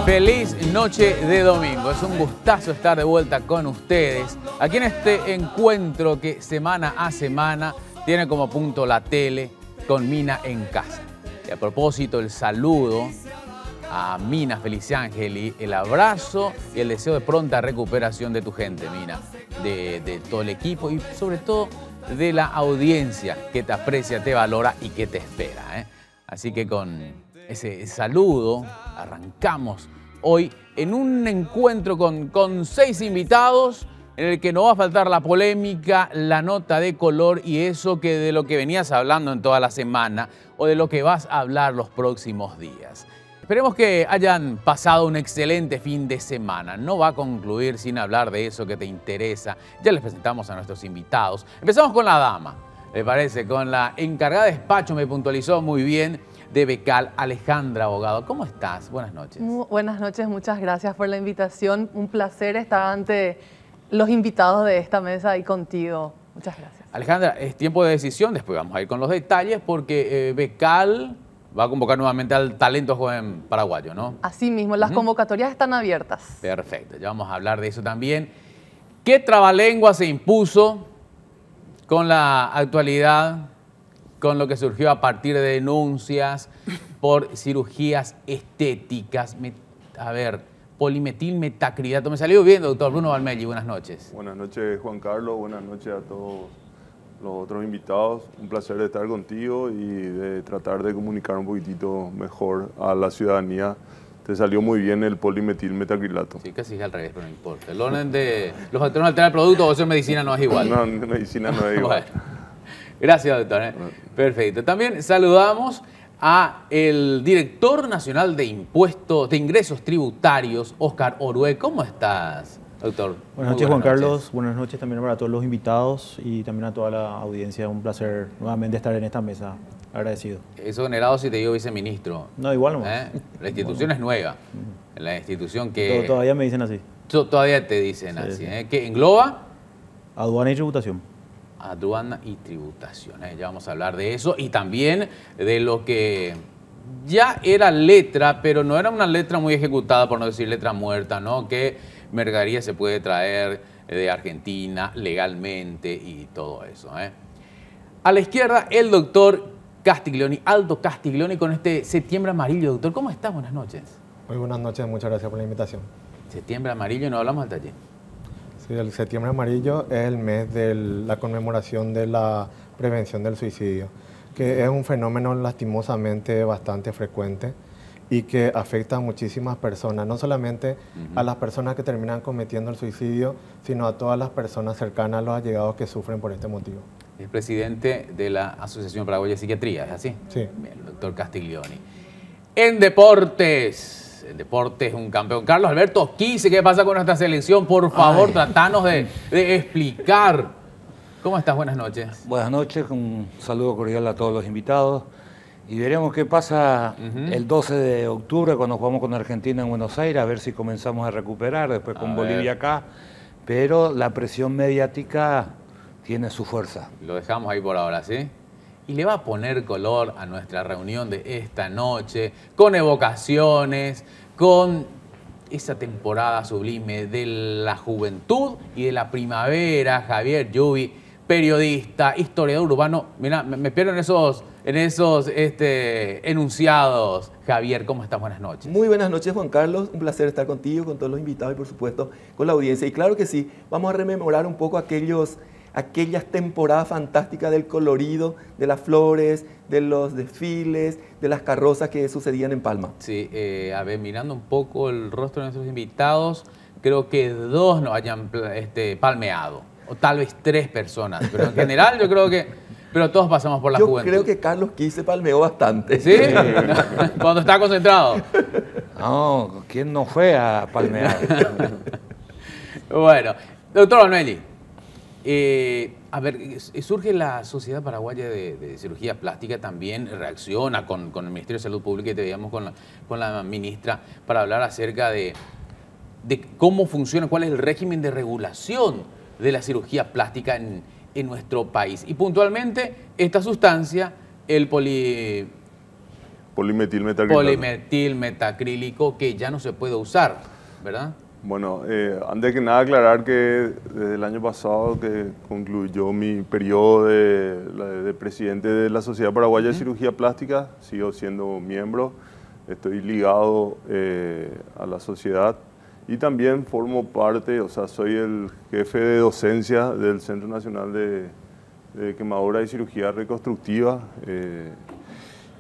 Feliz noche de domingo. Es un gustazo estar de vuelta con ustedes aquí en este encuentro que semana a semana tiene como punto la tele con Mina en casa. Y a propósito, el saludo a Mina Feliciangeli, el abrazo y el deseo de pronta recuperación de tu gente, Mina, de todo el equipo y sobre todo de la audiencia que te aprecia, te valora y que te espera, ¿eh? Así que con ese saludo arrancamos hoy en un encuentro con 6 invitados en el que no va a faltar la polémica, la nota de color y eso que de lo que venías hablando en toda la semana o de lo que vas a hablar los próximos días. Esperemos que hayan pasado un excelente fin de semana. No va a concluir sin hablar de eso que te interesa. Ya les presentamos a nuestros invitados. Empezamos con la dama, ¿le parece? Con la encargada de despacho, me puntualizó muy bien, de Becal, Alejandra Abogado. ¿Cómo estás? Buenas noches. Buenas noches, muchas gracias por la invitación. Un placer estar ante los invitados de esta mesa y contigo. Muchas gracias. Alejandra, es tiempo de decisión, después vamos a ir con los detalles porque Becal va a convocar nuevamente al talento joven paraguayo, ¿no? Así mismo, las convocatorias están abiertas. Perfecto, ya vamos a hablar de eso también. ¿Qué trabalengua se impuso con la actualidad, con lo que surgió a partir de denuncias por cirugías estéticas? A ver, polimetilmetacrilato. Me salió bien, doctor Bruno Valmelli. Buenas noches. Buenas noches, Juan Carlos. Buenas noches a todos los otros invitados. Un placer de estar contigo y de tratar de comunicar un poquitito mejor a la ciudadanía. Te salió muy bien el polimetilmetacrilato. Sí, casi es al revés, pero no importa. El orden de los factores no alteran el producto o eso en medicina no es igual. No, en medicina no es igual. Bueno, gracias, doctor. Perfecto. También saludamos a el director nacional de impuestos, de ingresos tributarios, Oscar Orue. ¿Cómo estás, doctor? Buenas noches, Juan Carlos. Buenas noches también para todos los invitados y también a toda la audiencia. Un placer nuevamente estar en esta mesa. Agradecido. Eso generado si te digo viceministro. No, igual no. La institución es nueva. La institución que... Todavía me dicen así. Todavía te dicen así. Sí. ¿Que engloba? Aduana y tributación. Aduana y tributación. Ya vamos a hablar de eso y también de lo que ya era letra, pero no era una letra muy ejecutada, por no decir letra muerta, ¿no? Que mercadería se puede traer de Argentina legalmente y todo eso, ¿eh? A la izquierda, el doctor Castiglioni, Aldo Castiglioni, con este septiembre amarillo. Doctor, ¿cómo estás? Buenas noches. Muy buenas noches, muchas gracias por la invitación. Septiembre amarillo, no hablamos al taller. Sí, el septiembre amarillo es el mes de la conmemoración de la prevención del suicidio, que es un fenómeno lastimosamente bastante frecuente y que afecta a muchísimas personas, no solamente a las personas que terminan cometiendo el suicidio, sino a todas las personas cercanas a los allegados que sufren por este motivo. Es presidente de la Asociación Paraguaya de Psiquiatría, ¿es así? Sí. Bien, el doctor Castiglioni. En deportes, un campeón. Carlos Alberto Quise, ¿qué pasa con nuestra selección? Por favor, tratanos de explicar. ¿Cómo estás? Buenas noches. Buenas noches, un saludo cordial a todos los invitados. Y veremos qué pasa el 12 de octubre cuando jugamos con Argentina en Buenos Aires, a ver si comenzamos a recuperar, después con Bolivia acá. Pero la presión mediática tiene su fuerza. Lo dejamos ahí por ahora, ¿sí? Y le va a poner color a nuestra reunión de esta noche, con evocaciones, con esa temporada sublime de la juventud y de la primavera. Javier Yubi, periodista, historiador urbano. Mira, me pierdo en esos enunciados. Javier, ¿cómo estás? Buenas noches. Muy buenas noches, Juan Carlos. Un placer estar contigo, con todos los invitados y, por supuesto, con la audiencia. Y claro que sí, vamos a rememorar un poco aquellas temporadas fantásticas del colorido, de las flores, de los desfiles, de las carrozas que sucedían en Palma. Sí, a ver, mirando un poco el rostro de nuestros invitados, creo que 2 nos hayan palmeado, o tal vez 3 personas, pero en general yo creo que... Pero todos pasamos por la juventud. Yo creo que Carlos Quise palmeó bastante. ¿Sí? Cuando está concentrado. No, ¿quién no fue a palmear? Bueno, doctor Valmelli, a ver, surge la Sociedad Paraguaya de Cirugía Plástica, también reacciona con el Ministerio de Salud Pública y te veíamos con la ministra para hablar acerca de cómo funciona, cuál es el régimen de regulación de la cirugía plástica en nuestro país. Y puntualmente esta sustancia, el polimetilmetacrílico que ya no se puede usar, ¿verdad? Bueno, antes que nada aclarar que desde el año pasado que concluyó mi periodo de presidente de la Sociedad Paraguaya de Cirugía Plástica, sigo siendo miembro, estoy ligado a la sociedad y también formo parte, o sea, soy el jefe de docencia del Centro Nacional de Quemadura y Cirugía Reconstructiva.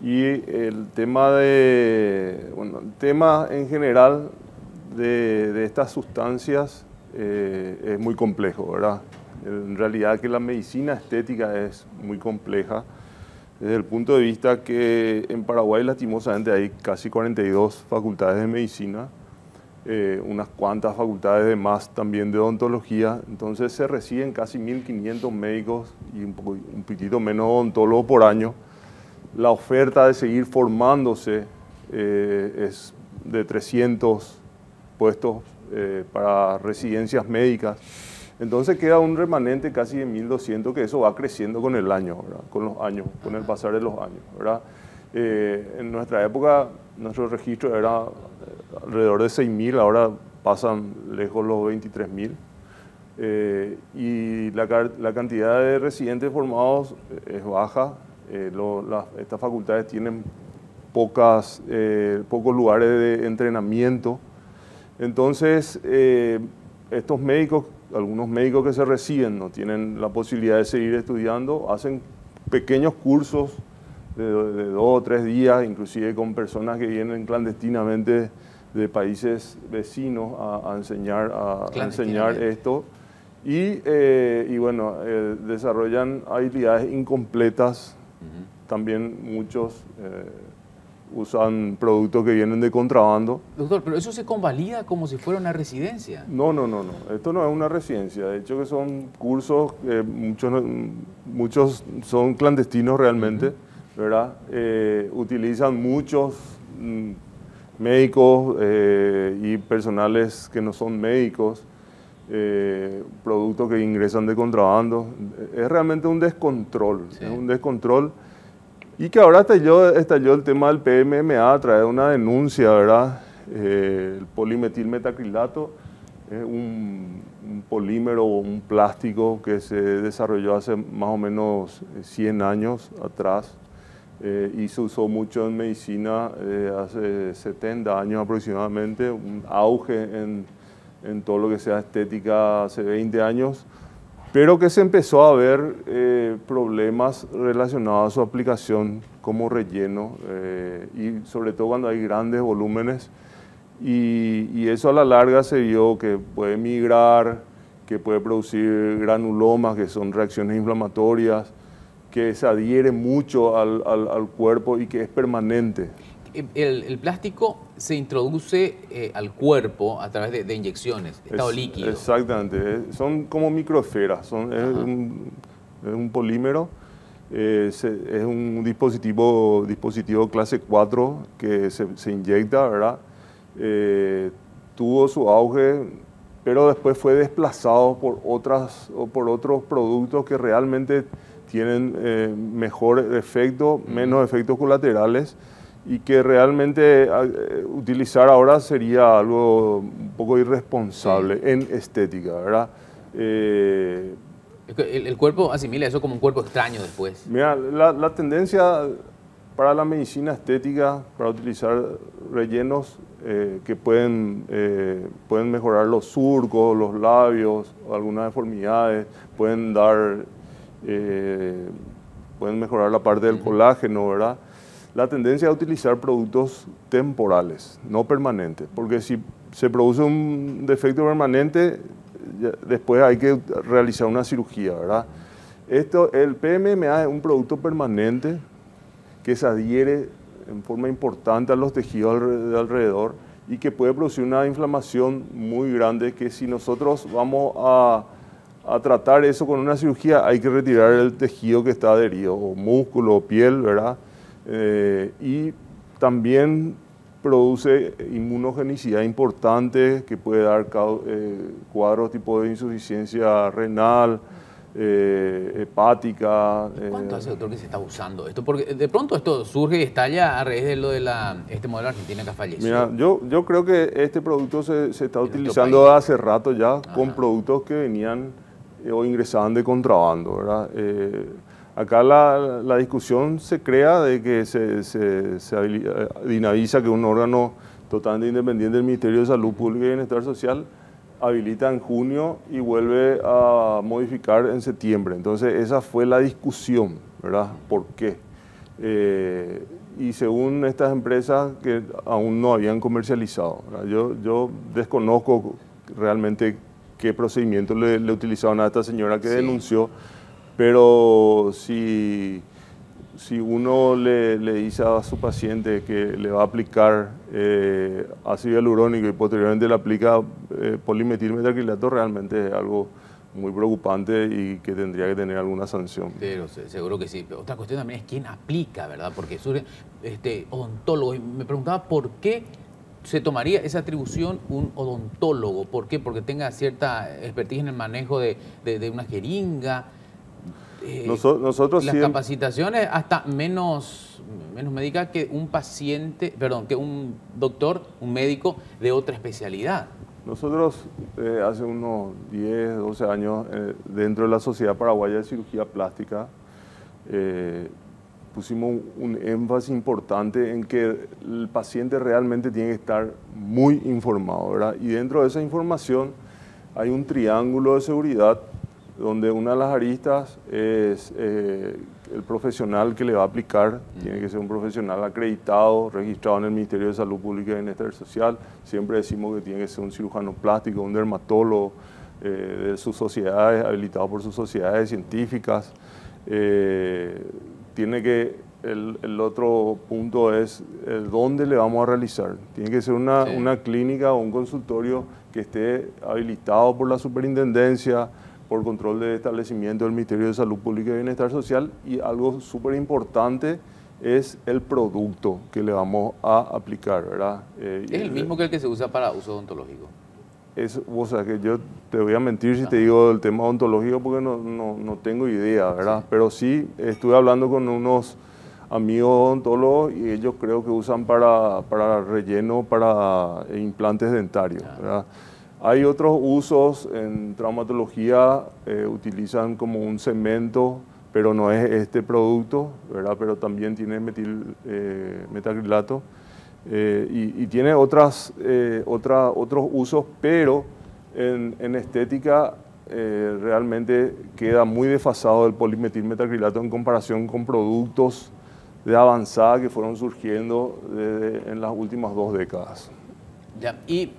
Y el tema el tema en general de estas sustancias es muy complejo, ¿verdad? En realidad que la medicina estética es muy compleja desde el punto de vista que en Paraguay lastimosamente hay casi 42 facultades de medicina, unas cuantas facultades de más también de odontología, entonces se reciben casi 1.500 médicos y un poquitito menos odontólogos por año. La oferta de seguir formándose es de 300 puestos para residencias médicas. Entonces queda un remanente casi de 1.200 que eso va creciendo con el año, ¿verdad? Con los años, con el pasar de los años, ¿verdad? En nuestra época nuestro registro era alrededor de 6.000, ahora pasan lejos los 23.000. Y la cantidad de residentes formados es baja. Estas facultades tienen pocos lugares de entrenamiento. Entonces, estos médicos, algunos médicos que se reciben no tienen la posibilidad de seguir estudiando, hacen pequeños cursos de 2 o 3 días, inclusive con personas que vienen clandestinamente de países vecinos a enseñar esto. Y bueno, desarrollan habilidades incompletas. También muchos usan productos que vienen de contrabando. Doctor, pero eso se convalida como si fuera una residencia. No. Esto no es una residencia. De hecho que son cursos, muchos son clandestinos realmente, ¿verdad? Utilizan muchos médicos y personales que no son médicos, productos que ingresan de contrabando. Es realmente un descontrol, sí. Es un descontrol. Y que ahora estalló el tema del PMMA a través de una denuncia, ¿verdad? El polimetilmetacrilato es un polímero o un plástico que se desarrolló hace más o menos 100 años atrás y se usó mucho en medicina hace 70 años aproximadamente, un auge en todo lo que sea estética hace 20 años. Pero que se empezó a ver problemas relacionados a su aplicación como relleno y sobre todo cuando hay grandes volúmenes y eso a la larga se vio que puede migrar, que puede producir granulomas, que son reacciones inflamatorias, que se adhiere mucho al cuerpo y que es permanente. El plástico se introduce al cuerpo a través de inyecciones, estado líquido. Exactamente, son como microesferas, es un polímero, es un dispositivo clase 4 que se inyecta, ¿verdad? Tuvo su auge, pero después fue desplazado por otros productos que realmente tienen mejor efecto, menos efectos colaterales, y que realmente utilizar ahora sería algo un poco irresponsable en estética, ¿verdad? El cuerpo asimila eso como un cuerpo extraño después. Mira, la tendencia para la medicina estética, para utilizar rellenos que pueden mejorar los surcos, los labios, algunas deformidades, pueden mejorar la parte del colágeno, ¿verdad? La tendencia es a utilizar productos temporales, no permanentes, porque si se produce un defecto permanente, después hay que realizar una cirugía, ¿verdad? El PMMA es un producto permanente que se adhiere en forma importante a los tejidos de alrededor y que puede producir una inflamación muy grande que si nosotros vamos a tratar eso con una cirugía hay que retirar el tejido que está adherido, o músculo, o piel, ¿verdad? Y también produce inmunogenicidad importante que puede dar cuadros tipo de insuficiencia renal, hepática. ¿Cuánto hace, doctor, que se está usando esto? Porque de pronto esto surge y estalla a raíz de lo de este modelo argentino que falleció. Mira, yo creo que este producto se está utilizando hace rato ya con productos que venían o ingresaban de contrabando, ¿verdad? Acá la discusión se crea de que Dinavisa, que es un órgano totalmente independiente del Ministerio de Salud Pública y Bienestar Social, habilita en junio y vuelve a modificar en septiembre. Entonces esa fue la discusión, ¿verdad? ¿Por qué? Y según estas empresas que aún no habían comercializado, ¿verdad? Yo desconozco realmente qué procedimiento le utilizaron a esta señora que denunció, pero si uno le dice a su paciente que le va a aplicar ácido hialurónico y posteriormente le aplica polimetilmetacrilato, realmente es algo muy preocupante y que tendría que tener alguna sanción. Pero seguro que sí. Pero otra cuestión también es quién aplica, ¿verdad? Porque surge odontólogo. Y me preguntaba por qué se tomaría esa atribución un odontólogo. ¿Por qué? Porque tenga cierta expertise en el manejo de una jeringa. Nosotros las capacitaciones hasta menos médicas que un paciente, perdón, que un doctor, un médico de otra especialidad. Nosotros hace unos 10, 12 años dentro de la Sociedad Paraguaya de Cirugía Plástica pusimos un énfasis importante en que el paciente realmente tiene que estar muy informado, ¿verdad? Y dentro de esa información hay un triángulo de seguridad donde una de las aristas es el profesional que le va a aplicar, tiene que ser un profesional acreditado, registrado en el Ministerio de Salud Pública y Bienestar Social. Siempre decimos que tiene que ser un cirujano plástico, un dermatólogo de sus sociedades, habilitado por sus sociedades científicas. Tiene que, el otro punto es dónde le vamos a realizar. Tiene que ser una clínica o un consultorio que esté habilitado por la superintendencia, por control de establecimiento del Ministerio de Salud Pública y Bienestar Social, y algo súper importante es el producto que le vamos a aplicar, ¿verdad? ¿Es el mismo que el que se usa para uso odontológico? O sea, que yo te voy a mentir si te digo el tema odontológico porque no tengo idea, ¿verdad? Sí. Pero sí, estuve hablando con unos amigos odontólogos y ellos creo que usan para relleno, para implantes dentarios, ¿verdad? Hay otros usos en traumatología, utilizan como un cemento, pero no es este producto, ¿verdad? Pero también tiene metacrilato y tiene otros usos, pero en estética realmente queda muy desfasado el polimetilmetacrilato en comparación con productos de avanzada que fueron surgiendo en las últimas 2 décadas. Ya, y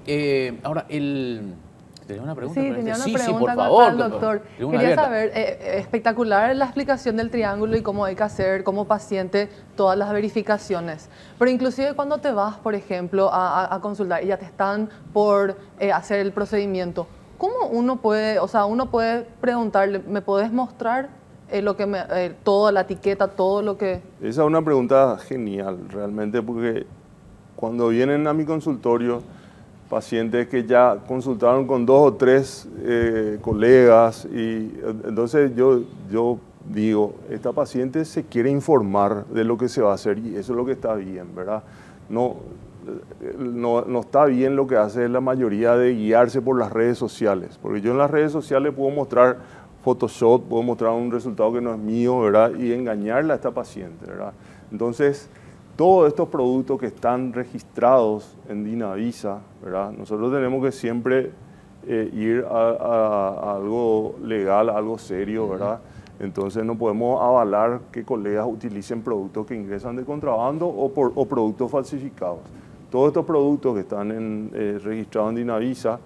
ahora ¿tenía una pregunta? Sí, tenía una pregunta sí, por favor, doctor. Quería saber, espectacular la explicación del triángulo y cómo hay que hacer como paciente todas las verificaciones. Pero inclusive cuando te vas, por ejemplo, a consultar y ya te están por hacer el procedimiento, ¿cómo uno puede preguntarle, ¿me podés mostrar toda la etiqueta, todo lo que...? Esa es una pregunta genial, realmente, porque cuando vienen a mi consultorio pacientes que ya consultaron con 2 o 3 colegas, y entonces yo digo, esta paciente se quiere informar de lo que se va a hacer y eso es lo que está bien, ¿verdad? No está bien lo que hace la mayoría de guiarse por las redes sociales, porque yo en las redes sociales puedo mostrar Photoshop, puedo mostrar un resultado que no es mío, ¿verdad? Y engañarla a esta paciente, ¿verdad? Entonces, todos estos productos que están registrados en Dinavisa, ¿verdad? Nosotros tenemos que siempre ir a algo legal, a algo serio, ¿verdad? Entonces no podemos avalar que colegas utilicen productos que ingresan de contrabando o productos falsificados. Todos estos productos que están registrados en Dinavisa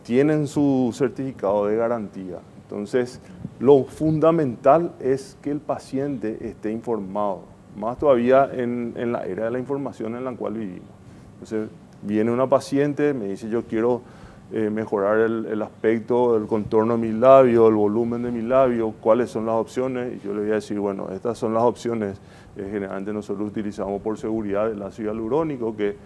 tienen su certificado de garantía. Entonces, lo fundamental es que el paciente esté informado. Más todavía en la era de la información en la cual vivimos. Entonces, viene una paciente, me dice, yo quiero mejorar el aspecto, el contorno de mis labios, el volumen de mis labios, cuáles son las opciones, y yo le voy a decir, bueno, estas son las opciones. Generalmente nosotros utilizamos por seguridad el ácido hialurónico, que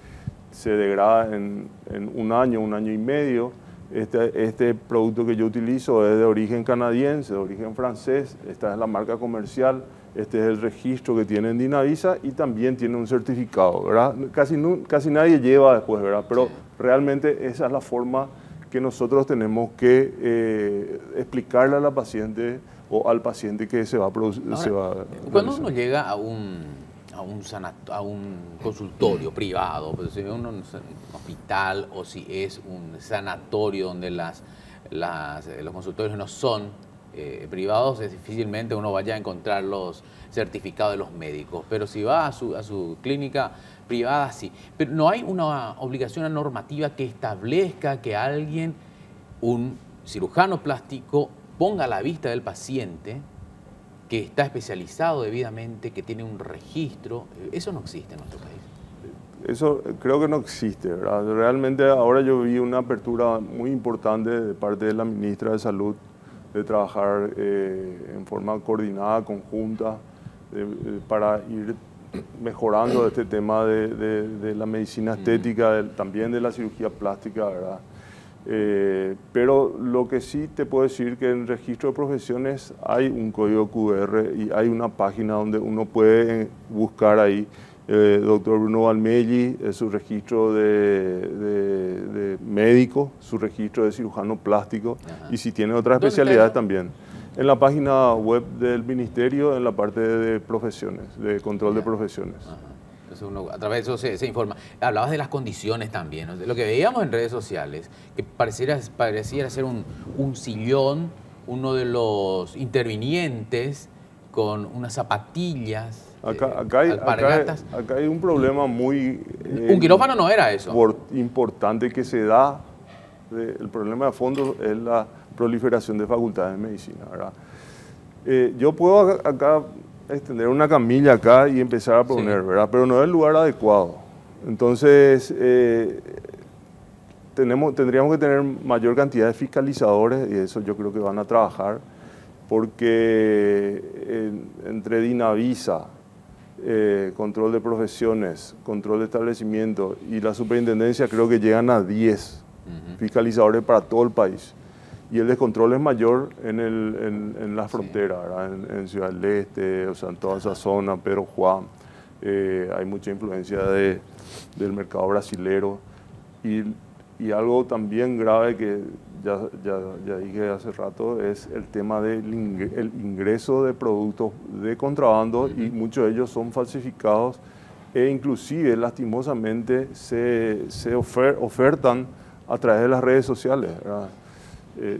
se degrada en un año y medio, Este producto que yo utilizo es de origen canadiense, de origen francés, esta es la marca comercial, este es el registro que tiene en Dinavisa y también tiene un certificado, ¿verdad? Casi nadie lleva después, ¿verdad? Pero realmente esa es la forma que nosotros tenemos que explicarle a la paciente o al paciente que se va a producir. Cuando uno llega a un consultorio privado, pues si es un hospital o si es un sanatorio donde los consultorios no son privados, es difícilmente uno vaya a encontrar los certificados de los médicos, pero si va a su clínica privada, sí. Pero no hay una obligación, una normativa que establezca que alguien, un cirujano plástico, ponga a la vista del paciente que está especializado debidamente, que tiene un registro. Eso no existe en nuestro país. Eso creo que no existe, ¿verdad? Realmente ahora yo vi una apertura muy importante de parte de la ministra de Salud de trabajar en forma coordinada, conjunta, para ir mejorando este tema de la medicina estética, también de la cirugía plástica, ¿verdad? Pero lo que sí te puedo decir que en el registro de profesiones hay un código QR y hay una página donde uno puede buscar ahí doctor Bruno Valmelli, su registro de médico, su registro de cirujano plástico. Ajá. Y si tiene otras especialidades también. En la página web del ministerio, en la parte de profesiones, de control de profesiones. Ajá. Entonces uno, a través de eso se informa. Hablabas de las condiciones también, ¿no? De lo que veíamos en redes sociales, que pareciera ser un sillón, uno de los intervinientes con unas zapatillas. Acá hay un problema muy... un quirófano no era eso. Importante que se da. El problema de fondo es la proliferación de facultades de medicina, ¿verdad? Yo puedo acá extender una camilla acá y empezar a poner, sí, ¿verdad? Pero no es el lugar adecuado. Entonces, tendríamos que tener mayor cantidad de fiscalizadores y eso yo creo que van a trabajar porque entre Dinavisa, control de profesiones, control de establecimiento y la superintendencia creo que llegan a 10 fiscalizadores para todo el país. Y el descontrol es mayor en la frontera, ¿verdad? En Ciudad del Este, o sea, en toda esa zona, Pedro Juan. Hay mucha influencia del mercado brasilero. Y algo también grave que ya dije hace rato es el tema del ingreso de productos de contrabando y muchos de ellos son falsificados e inclusive lastimosamente se ofertan a través de las redes sociales, ¿verdad?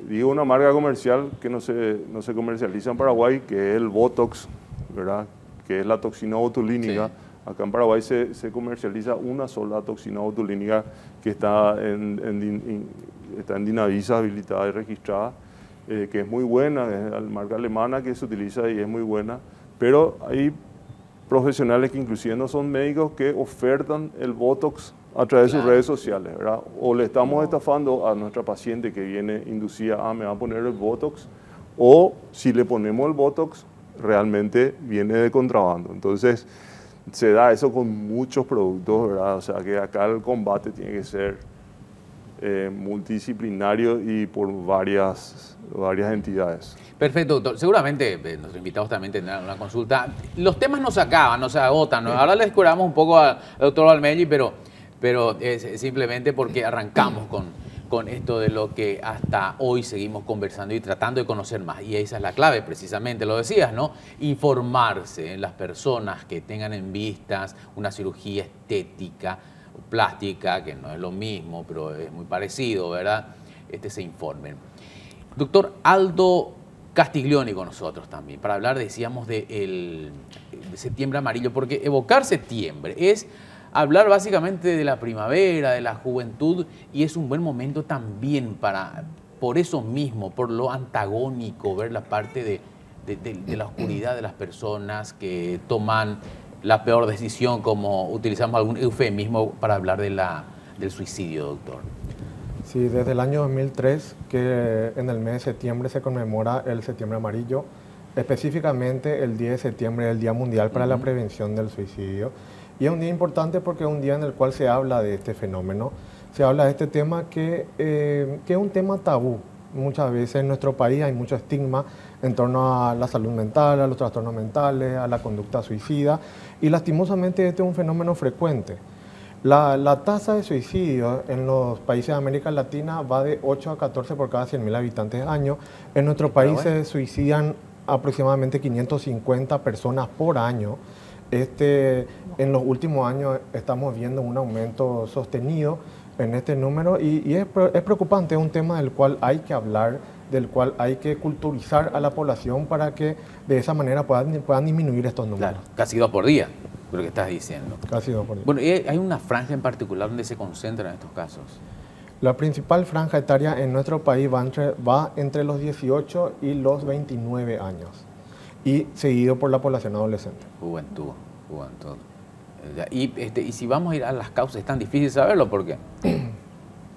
Digo una marca comercial que no se comercializa en Paraguay, que es el Botox, ¿verdad? Que es la toxina botulínica. Sí. Acá en Paraguay se comercializa una sola toxina botulínica que está en Dinavisa, habilitada y registrada, que es muy buena, es la marca alemana que se utiliza y es muy buena, pero hay profesionales que inclusive no son médicos que ofertan el Botox a través de sus redes sociales, ¿verdad? O le estamos estafando a nuestra paciente que viene inducida, me va a poner el Botox, o si le ponemos el Botox, realmente viene de contrabando. Entonces, se da eso con muchos productos, ¿verdad? O sea, que acá el combate tiene que ser multidisciplinario y por varias entidades. Perfecto, doctor. Seguramente nuestros invitados también tendrán una consulta. Los temas no se acaban, no se agotan, ¿no? Ahora les curamos un poco al doctor Valmelli, pero es simplemente porque arrancamos con esto de lo que hasta hoy seguimos conversando y tratando de conocer más. Y esa es la clave, precisamente, lo decías, ¿no? Informarse en las personas que tengan en vistas una cirugía estética, plástica, que no es lo mismo, pero es muy parecido, ¿verdad? Se informen. Doctor Aldo Castiglioni con nosotros también, para hablar, decíamos, de septiembre amarillo, porque evocar septiembre es hablar básicamente de la primavera, de la juventud, y es un buen momento también por eso mismo, por lo antagónico, ver la parte de la oscuridad de las personas que toman la peor decisión, como utilizamos algún eufemismo para hablar del suicidio, doctor. Sí, desde el año 2003 que en el mes de septiembre se conmemora el septiembre amarillo, específicamente el 10 de septiembre, el Día Mundial para la Prevención del Suicidio. Y es un día importante porque es un día en el cual se habla de este fenómeno, se habla de este tema que es un tema tabú. Muchas veces en nuestro país hay mucho estigma en torno a la salud mental, a los trastornos mentales, a la conducta suicida, y lastimosamente este es un fenómeno frecuente. La tasa de suicidio en los países de América Latina va de 8 a 14 por cada 100.000 habitantes año. En nuestro país se suicidan aproximadamente 550 personas por año. En los últimos años estamos viendo un aumento sostenido en este número y es preocupante, es un tema del cual hay que hablar, del cual hay que culturizar a la población para que de esa manera puedan disminuir estos números. Claro, casi 2 por día, lo que estás diciendo. Casi 2 por día. Bueno, ¿y hay una franja en particular donde se concentran estos casos? La principal franja etaria en nuestro país va entre los 18 y los 29 años y seguido por la población adolescente. Juventud. Y si vamos a ir a las causas, es tan difícil saberlo, ¿por qué?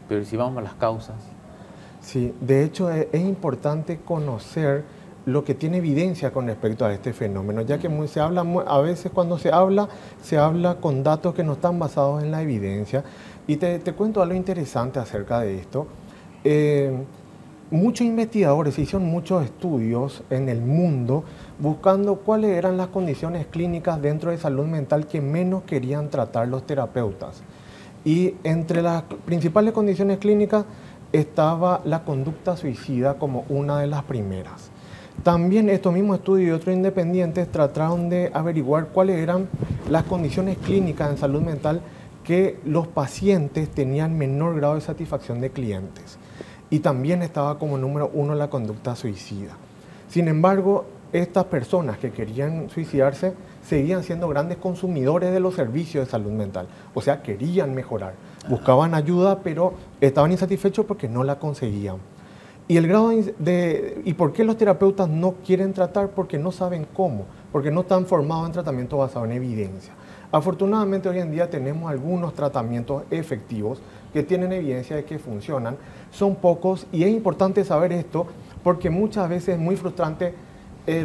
Pero si vamos a las causas... Sí, de hecho es importante conocer lo que tiene evidencia con respecto a este fenómeno, ya que se habla, a veces cuando se habla con datos que no están basados en la evidencia. Y te cuento algo interesante acerca de esto. Muchos investigadores hicieron muchos estudios en el mundo buscando cuáles eran las condiciones clínicas dentro de salud mental que menos querían tratar los terapeutas. Y entre las principales condiciones clínicas estaba la conducta suicida como una de las primeras. También estos mismos estudios y otros independientes trataron de averiguar cuáles eran las condiciones clínicas en salud mental que los pacientes tenían menor grado de satisfacción de clientes. Y también estaba como número 1 la conducta suicida. Sin embargo, estas personas que querían suicidarse seguían siendo grandes consumidores de los servicios de salud mental. O sea, querían mejorar, buscaban ayuda, pero estaban insatisfechos porque no la conseguían. Y el grado ¿y por qué los terapeutas no quieren tratar? Porque no saben cómo, porque no están formados en tratamiento basado en evidencia. Afortunadamente hoy en día tenemos algunos tratamientos efectivos que tienen evidencia de que funcionan. Son pocos y es importante saber esto porque muchas veces es muy frustrante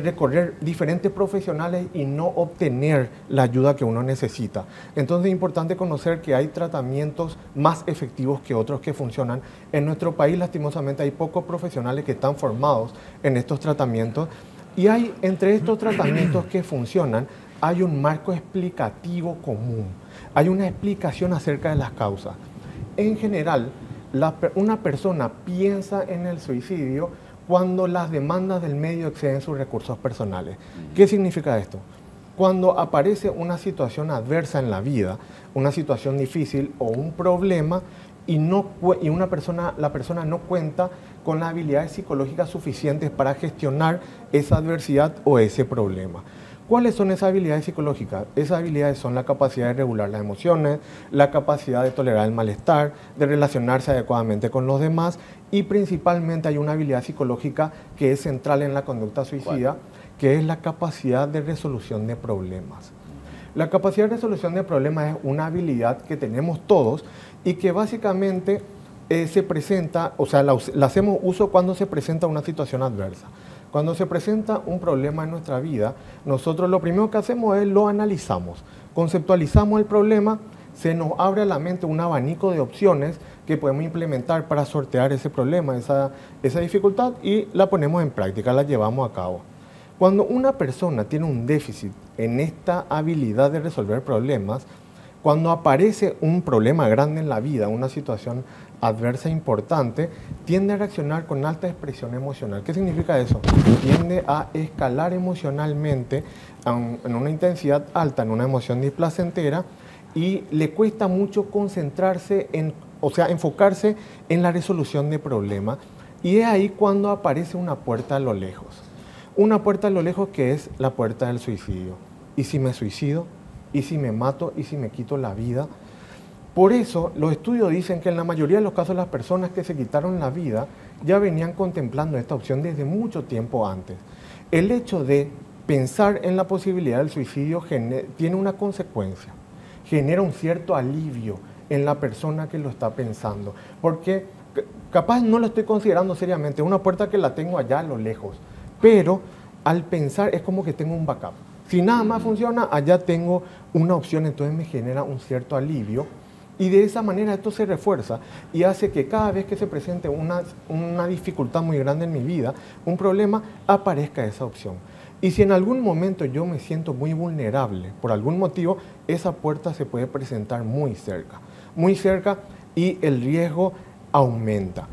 recorrer diferentes profesionales y no obtener la ayuda que uno necesita. Entonces es importante conocer que hay tratamientos más efectivos que otros que funcionan. En nuestro país lastimosamente hay pocos profesionales que están formados en estos tratamientos y hay entre estos tratamientos que funcionan hay un marco explicativo común, hay una explicación acerca de las causas. En general, una persona piensa en el suicidio cuando las demandas del medio exceden sus recursos personales. ¿Qué significa esto? Cuando aparece una situación adversa en la vida, una situación difícil o un problema y la persona no cuenta con las habilidades psicológicas suficientes para gestionar esa adversidad o ese problema. ¿Cuáles son esas habilidades psicológicas? Esas habilidades son la capacidad de regular las emociones, la capacidad de tolerar el malestar, de relacionarse adecuadamente con los demás y principalmente hay una habilidad psicológica que es central en la conducta suicida, que es la capacidad de resolución de problemas. La capacidad de resolución de problemas es una habilidad que tenemos todos y que básicamente se presenta, o sea, la hacemos uso cuando se presenta una situación adversa. Cuando se presenta un problema en nuestra vida, nosotros lo primero que hacemos es lo analizamos, conceptualizamos el problema, se nos abre a la mente un abanico de opciones que podemos implementar para sortear ese problema, esa dificultad y la ponemos en práctica, la llevamos a cabo. Cuando una persona tiene un déficit en esta habilidad de resolver problemas, cuando aparece un problema grande en la vida, una situación adversa importante, tiende a reaccionar con alta expresión emocional. ¿Qué significa eso? Tiende a escalar emocionalmente en una intensidad alta, en una emoción displacentera y le cuesta mucho concentrarse enfocarse en la resolución de problemas. Y es ahí cuando aparece una puerta a lo lejos. Una puerta a lo lejos que es la puerta del suicidio. ¿Y si me suicido? ¿Y si me mato? ¿Y si me quito la vida? Por eso, los estudios dicen que en la mayoría de los casos las personas que se quitaron la vida ya venían contemplando esta opción desde mucho tiempo antes. El hecho de pensar en la posibilidad del suicidio tiene una consecuencia, genera un cierto alivio en la persona que lo está pensando, porque capaz no lo estoy considerando seriamente, es una puerta que la tengo allá a lo lejos, pero al pensar es como que tengo un backup. Si nada más funciona, allá tengo una opción, entonces me genera un cierto alivio Y de esa manera esto se refuerza y hace que cada vez que se presente una dificultad muy grande en mi vida, un problema, aparezca esa opción. Y si en algún momento yo me siento muy vulnerable, por algún motivo, esa puerta se puede presentar muy cerca y el riesgo aumenta.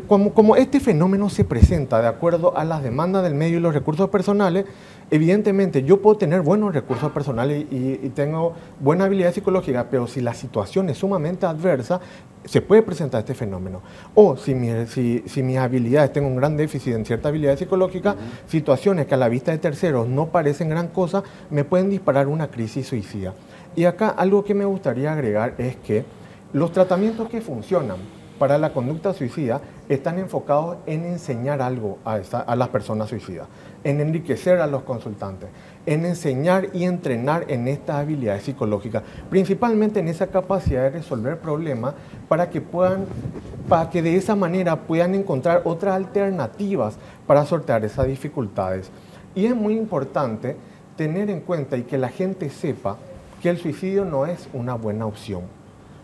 Como este fenómeno se presenta de acuerdo a las demandas del medio y los recursos personales, evidentemente yo puedo tener buenos recursos personales y tengo buena habilidad psicológica, pero si la situación es sumamente adversa, se puede presentar este fenómeno. O si mis habilidades, tengo un gran déficit en cierta habilidad psicológica, situaciones que a la vista de terceros no parecen gran cosa, me pueden disparar una crisis suicida. Y acá algo que me gustaría agregar es que los tratamientos que funcionan para la conducta suicida están enfocados en enseñar algo a las personas suicidas, en enriquecer a los consultantes, en enseñar y entrenar en estas habilidades psicológicas, principalmente en esa capacidad de resolver problemas para que de esa manera puedan encontrar otras alternativas para sortear esas dificultades. Y es muy importante tener en cuenta y que la gente sepa que el suicidio no es una buena opción.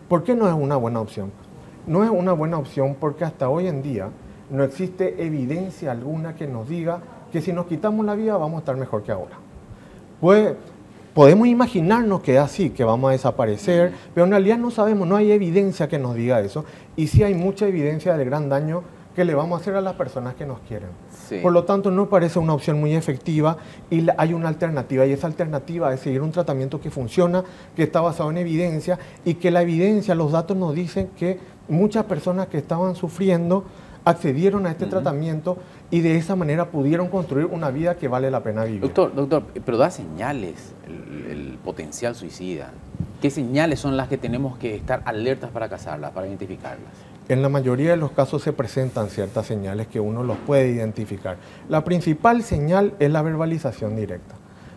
¿Por qué no es una buena opción? No es una buena opción porque hasta hoy en día no existe evidencia alguna que nos diga que si nos quitamos la vida vamos a estar mejor que ahora. Podemos imaginarnos que es así, que vamos a desaparecer, pero en realidad no sabemos, no hay evidencia que nos diga eso. Y sí hay mucha evidencia del gran daño que le vamos a hacer a las personas que nos quieren. Sí. Por lo tanto, no parece una opción muy efectiva y hay una alternativa, y esa alternativa es seguir un tratamiento que funciona, que está basado en evidencia, y que la evidencia, los datos nos dicen que muchas personas que estaban sufriendo accedieron a este tratamiento y de esa manera pudieron construir una vida que vale la pena vivir. Doctor, pero da señales el potencial suicida. ¿Qué señales son las que tenemos que estar alertas para cazarlas, para identificarlas? En la mayoría de los casos se presentan ciertas señales que uno los puede identificar. La principal señal es la verbalización directa.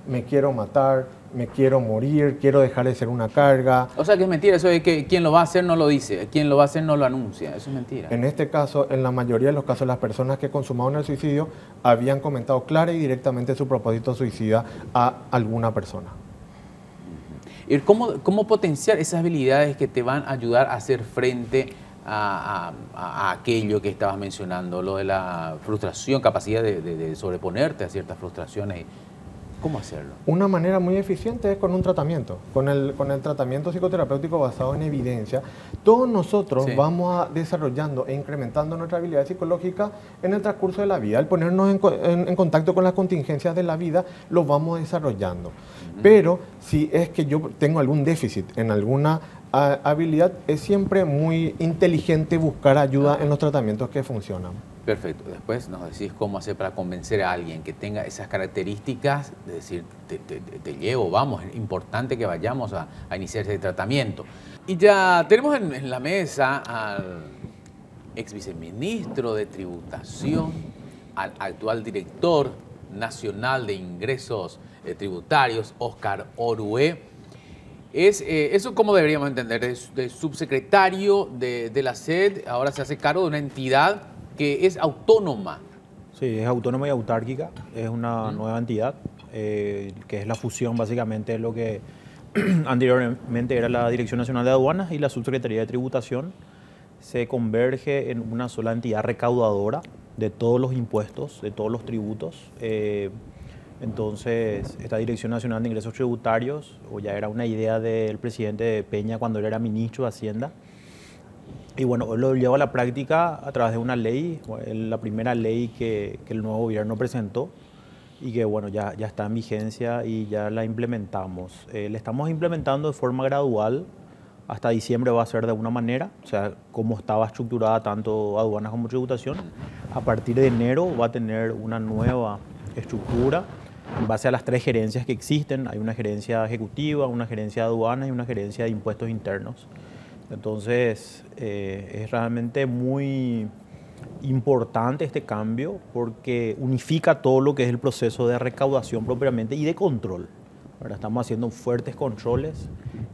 Me quiero matar, me quiero morir, quiero dejar de ser una carga. O sea que es mentira eso de que quien lo va a hacer no lo dice, quien lo va a hacer no lo anuncia, eso es mentira. En este caso, en la mayoría de los casos, las personas que consumaron el suicidio habían comentado clara y directamente su propósito suicida a alguna persona. ¿Y cómo potenciar esas habilidades que te van a ayudar a hacer frente a aquello que estabas mencionando, lo de la frustración, capacidad de sobreponerte a ciertas frustraciones? ¿Cómo hacerlo? Una manera muy eficiente es con un tratamiento, con el tratamiento psicoterapéutico basado en evidencia. Todos nosotros vamos desarrollando e incrementando nuestra habilidad psicológica en el transcurso de la vida. Al ponernos en contacto con las contingencias de la vida, lo vamos desarrollando. Pero si es que yo tengo algún déficit en alguna habilidad, es siempre muy inteligente buscar ayuda en los tratamientos que funcionan. Perfecto. Después nos decís cómo hacer para convencer a alguien que tenga esas características, de decir, te llevo, vamos, es importante que vayamos a iniciar ese tratamiento. Y ya tenemos en la mesa al ex viceministro de Tributación, al actual director nacional de ingresos tributarios, Óscar Orué. Eso, ¿cómo deberíamos entender? Es de subsecretario de la SED, ahora se hace cargo de una entidad que es autónoma. Sí, es autónoma y autárquica, es una nueva entidad, que es la fusión básicamente de lo que anteriormente era la Dirección Nacional de Aduanas y la Subsecretaría de Tributación. Se converge en una sola entidad recaudadora de todos los impuestos, de todos los tributos. Entonces, esta Dirección Nacional de Ingresos Tributarios, o ya era una idea del presidente Peña cuando él era ministro de Hacienda, y bueno, hoy lo lleva a la práctica a través de una ley, la primera ley que el nuevo gobierno presentó y que bueno, ya está en vigencia y ya la implementamos. La estamos implementando de forma gradual, hasta diciembre va a ser de una manera, o sea, como estaba estructurada tanto aduanas como tributación. A partir de enero va a tener una nueva estructura en base a las 3 gerencias que existen. Hay una gerencia ejecutiva, una gerencia de aduanas y una gerencia de impuestos internos. Entonces, es realmente muy importante este cambio porque unifica todo lo que es el proceso de recaudación propiamente y de control. Ahora estamos haciendo fuertes controles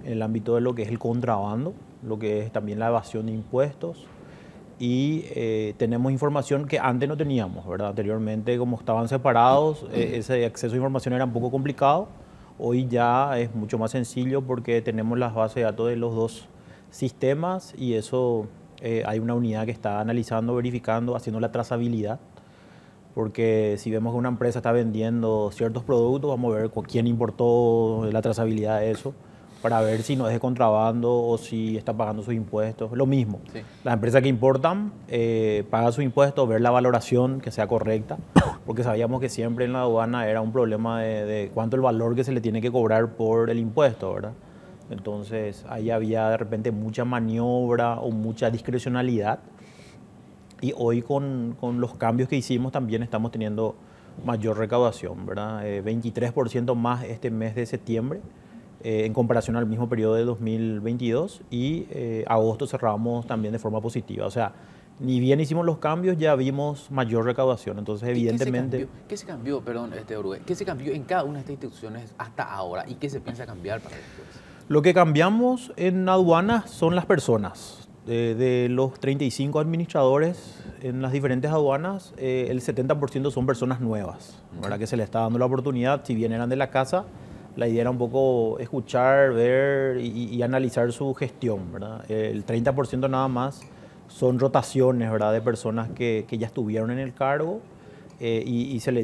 en el ámbito de lo que es el contrabando, lo que es también la evasión de impuestos y tenemos información que antes no teníamos, ¿verdad? Anteriormente, como estaban separados, ese acceso a información era un poco complicado. Hoy ya es mucho más sencillo porque tenemos las bases de datos de los dos sistemas y eso hay una unidad que está analizando, verificando, haciendo la trazabilidad. Porque si vemos que una empresa está vendiendo ciertos productos, vamos a ver quién importó, la trazabilidad de eso, para ver si no es de contrabando o si está pagando sus impuestos. Lo mismo, sí. Las empresas que importan pagan sus impuestos, ver la valoración que sea correcta, porque sabíamos que siempre en la aduana era un problema de cuánto el valor que se le tiene que cobrar por el impuesto, ¿verdad? Entonces ahí había de repente mucha maniobra o mucha discrecionalidad. Y hoy con los cambios que hicimos también estamos teniendo mayor recaudación, ¿verdad? 23% más este mes de septiembre en comparación al mismo periodo de 2022 y agosto cerramos también de forma positiva. O sea, ni bien hicimos los cambios, ya vimos mayor recaudación. Entonces, evidentemente... ¿Qué se cambió, perdón, Uruguay? ¿Qué se cambió en cada una de estas instituciones hasta ahora y qué se piensa cambiar para después? Lo que cambiamos en aduanas son las personas. De los 35 administradores en las diferentes aduanas, el 70% son personas nuevas, ¿verdad? Que se les está dando la oportunidad, si bien eran de la casa, la idea era un poco escuchar, ver y analizar su gestión, ¿verdad? El 30% nada más son rotaciones, ¿verdad? De personas que ya estuvieron en el cargo y se le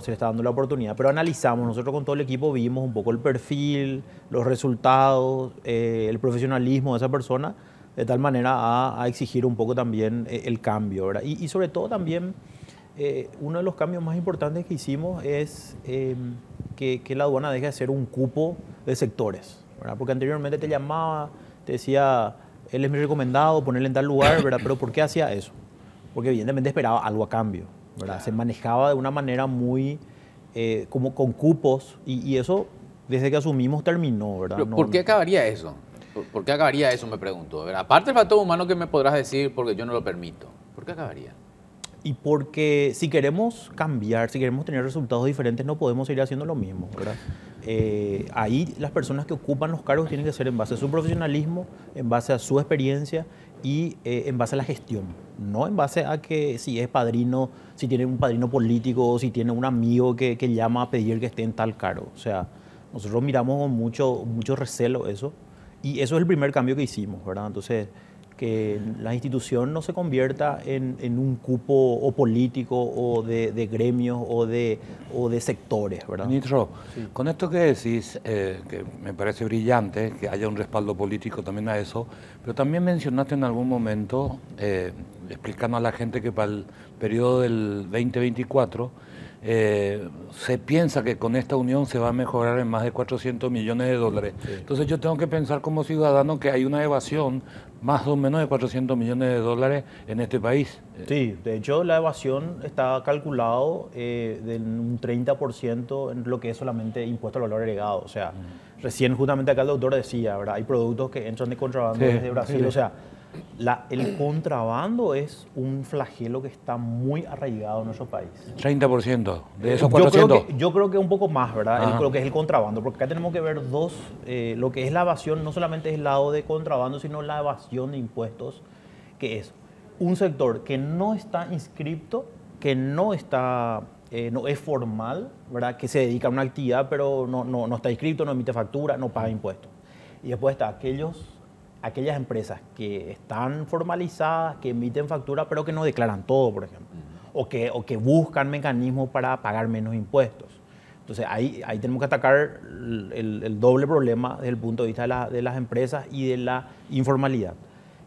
está dando la oportunidad. Pero analizamos, nosotros con todo el equipo vimos un poco el perfil, los resultados, el profesionalismo de esa persona, de tal manera a exigir un poco también el cambio, ¿verdad? Y sobre todo también, uno de los cambios más importantes que hicimos es que la aduana deje de ser un cupo de sectores, ¿verdad? Porque anteriormente te llamaba, te decía, él es mi recomendado, ponerle en tal lugar, ¿verdad? Pero ¿por qué hacía eso? Porque evidentemente esperaba algo a cambio, ¿verdad? Claro. Se manejaba de una manera muy, como con cupos, y eso desde que asumimos terminó, ¿verdad? Pero, ¿por qué acabaría eso? ¿Por qué acabaría eso, me pregunto? ¿Verdad? Aparte del factor humano que me podrás decir, porque yo no lo permito. ¿Por qué acabaría? Y porque si queremos cambiar, si queremos tener resultados diferentes, no podemos seguir haciendo lo mismo, ¿verdad? Ahí las personas que ocupan los cargos tienen que ser en base a su profesionalismo, en base a su experiencia y en base a la gestión. No en base a que si es padrino, si tiene un padrino político o si tiene un amigo que llama a pedir que esté en tal cargo. O sea, nosotros miramos con mucho recelo eso. Y eso es el primer cambio que hicimos, ¿verdad? Entonces, que la institución no se convierta en un cupo o político o de gremios o de sectores, ¿verdad? Ministro, sí. Con esto que decís, que me parece brillante, que haya un respaldo político también a eso, pero también mencionaste en algún momento, explicando a la gente que para el periodo del 2024, se piensa que con esta unión se va a mejorar en más de 400 millones de dólares. Sí. Entonces yo tengo que pensar como ciudadano que hay una evasión más o menos de 400 millones de dólares en este país. Sí, de hecho la evasión está calculado de un 30% en lo que es solamente impuesto al valor agregado. O sea, recién justamente acá el doctor decía, ¿verdad? Hay productos que entran de contrabando desde Brasil, sí. O sea, el contrabando es un flagelo que está muy arraigado en nuestro país. 30% de esos 400. Yo creo que un poco más, ¿verdad? Lo que es el contrabando, porque acá tenemos que ver lo que es la evasión, no solamente es el lado de contrabando, sino la evasión de impuestos, que es un sector que no está inscripto, que no es formal, ¿verdad? Que se dedica a una actividad, pero no está inscripto, no emite factura, no paga impuestos. Y después está aquellas empresas que están formalizadas, que emiten factura, pero que no declaran todo, por ejemplo, o que buscan mecanismos para pagar menos impuestos. Entonces, ahí tenemos que atacar el doble problema desde el punto de vista de las empresas y de la informalidad.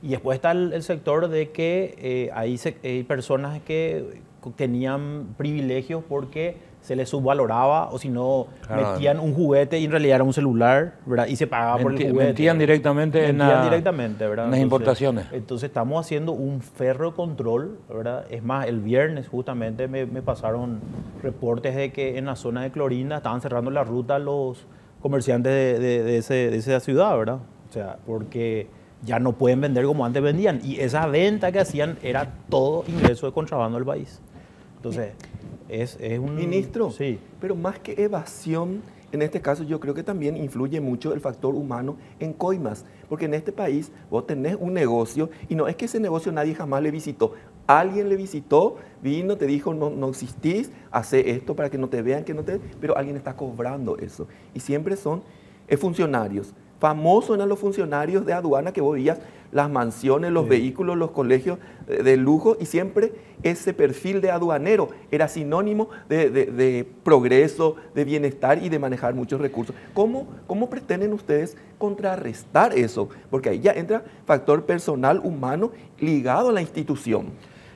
Y después está el sector de que hay personas que tenían privilegios porque se les subvaloraba o si no metían un juguete y en realidad era un celular, ¿verdad? Y se pagaba por el juguete. Mentían directamente, ¿verdad? En las importaciones. Entonces estamos haciendo un férreo control, ¿verdad? Es más, el viernes justamente me pasaron reportes de que en la zona de Clorinda estaban cerrando la ruta los comerciantes de esa ciudad, ¿verdad? O sea, porque ya no pueden vender como antes vendían. Y esa venta que hacían era todo ingreso de contrabando al país. Entonces, es un... Ministro, sí. Pero más que evasión, en este caso yo creo que también influye mucho el factor humano en coimas, porque en este país vos tenés un negocio y no es que ese negocio nadie jamás le visitó. Alguien le visitó, vino, te dijo, no existís, hace esto para que no te vean, pero alguien está cobrando eso. Y siempre son funcionarios. Famosos eran los funcionarios de aduana que vos veías, las mansiones, los vehículos, los colegios de lujo, y siempre ese perfil de aduanero era sinónimo de progreso, de bienestar y de manejar muchos recursos. ¿Cómo pretenden ustedes contrarrestar eso? Porque ahí ya entra factor personal, humano, ligado a la institución.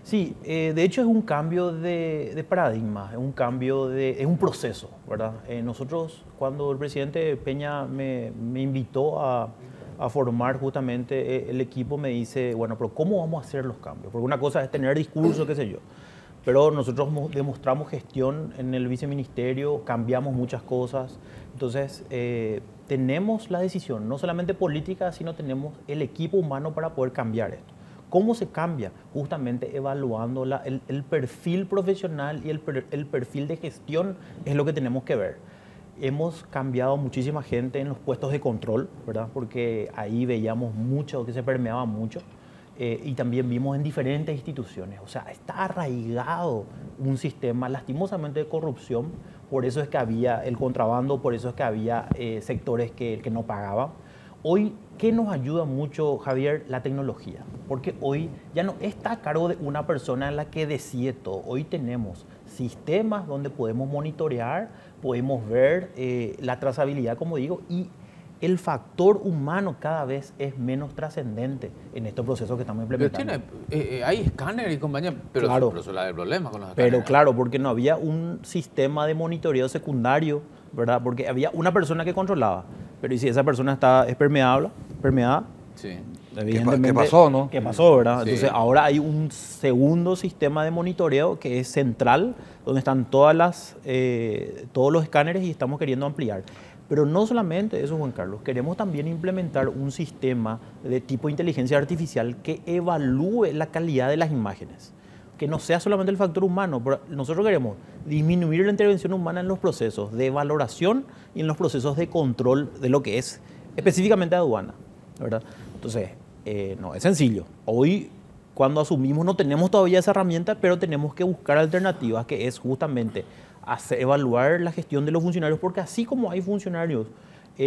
Sí, de hecho es un cambio de paradigma, es un cambio es un proceso, ¿verdad? Nosotros, cuando el presidente Peña me invitó a formar justamente el equipo, me dice, bueno, pero ¿cómo vamos a hacer los cambios? Porque una cosa es tener discurso, qué sé yo, pero nosotros demostramos gestión en el viceministerio, cambiamos muchas cosas, entonces tenemos la decisión, no solamente política, sino tenemos el equipo humano para poder cambiar esto. ¿Cómo se cambia? Justamente evaluando el perfil profesional y el perfil de gestión es lo que tenemos que ver. Hemos cambiado muchísima gente en los puestos de control, ¿verdad? Porque ahí veíamos mucho, que se permeaba mucho. Y también vimos en diferentes instituciones. O sea, está arraigado un sistema lastimosamente de corrupción. Por eso es que había el contrabando, por eso es que había sectores que no pagaban. Hoy, ¿qué nos ayuda mucho, Javier? La tecnología. Porque hoy ya no está a cargo de una persona en la que decide todo. Hoy tenemos sistemas donde podemos monitorear, podemos ver la trazabilidad, como digo, y el factor humano cada vez es menos trascendente en estos procesos que estamos implementando. Pero hay escáner y compañía, pero claro, eso es el problema con los escáneres. Pero claro, porque no había un sistema de monitoreo secundario, ¿verdad? Porque había una persona que controlaba. Pero ¿y si esa persona es permeada? Sí. ¿Qué pasó, no? ¿Qué pasó, verdad? Sí. Entonces ahora hay un segundo sistema de monitoreo que es central, donde están todos los escáneres y estamos queriendo ampliar. Pero no solamente eso, Juan Carlos, queremos también implementar un sistema de tipo inteligencia artificial que evalúe la calidad de las imágenes, que no sea solamente el factor humano. Pero nosotros queremos disminuir la intervención humana en los procesos de valoración y en los procesos de control de lo que es específicamente aduana, ¿verdad? Entonces, no es sencillo. Hoy, cuando asumimos, no tenemos todavía esa herramienta, pero tenemos que buscar alternativas, que es justamente evaluar la gestión de los funcionarios, porque así como hay funcionarios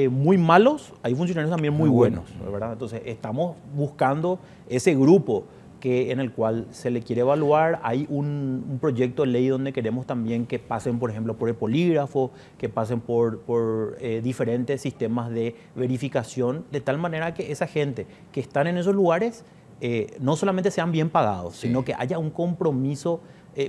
muy malos, hay funcionarios también muy buenos, ¿verdad? Entonces, estamos buscando ese grupo en el cual se le quiere evaluar. Hay un proyecto de ley donde queremos también que pasen, por ejemplo, por el polígrafo, que pasen por diferentes sistemas de verificación, de tal manera que esa gente que están en esos lugares no solamente sean bien pagados, sino que haya un compromiso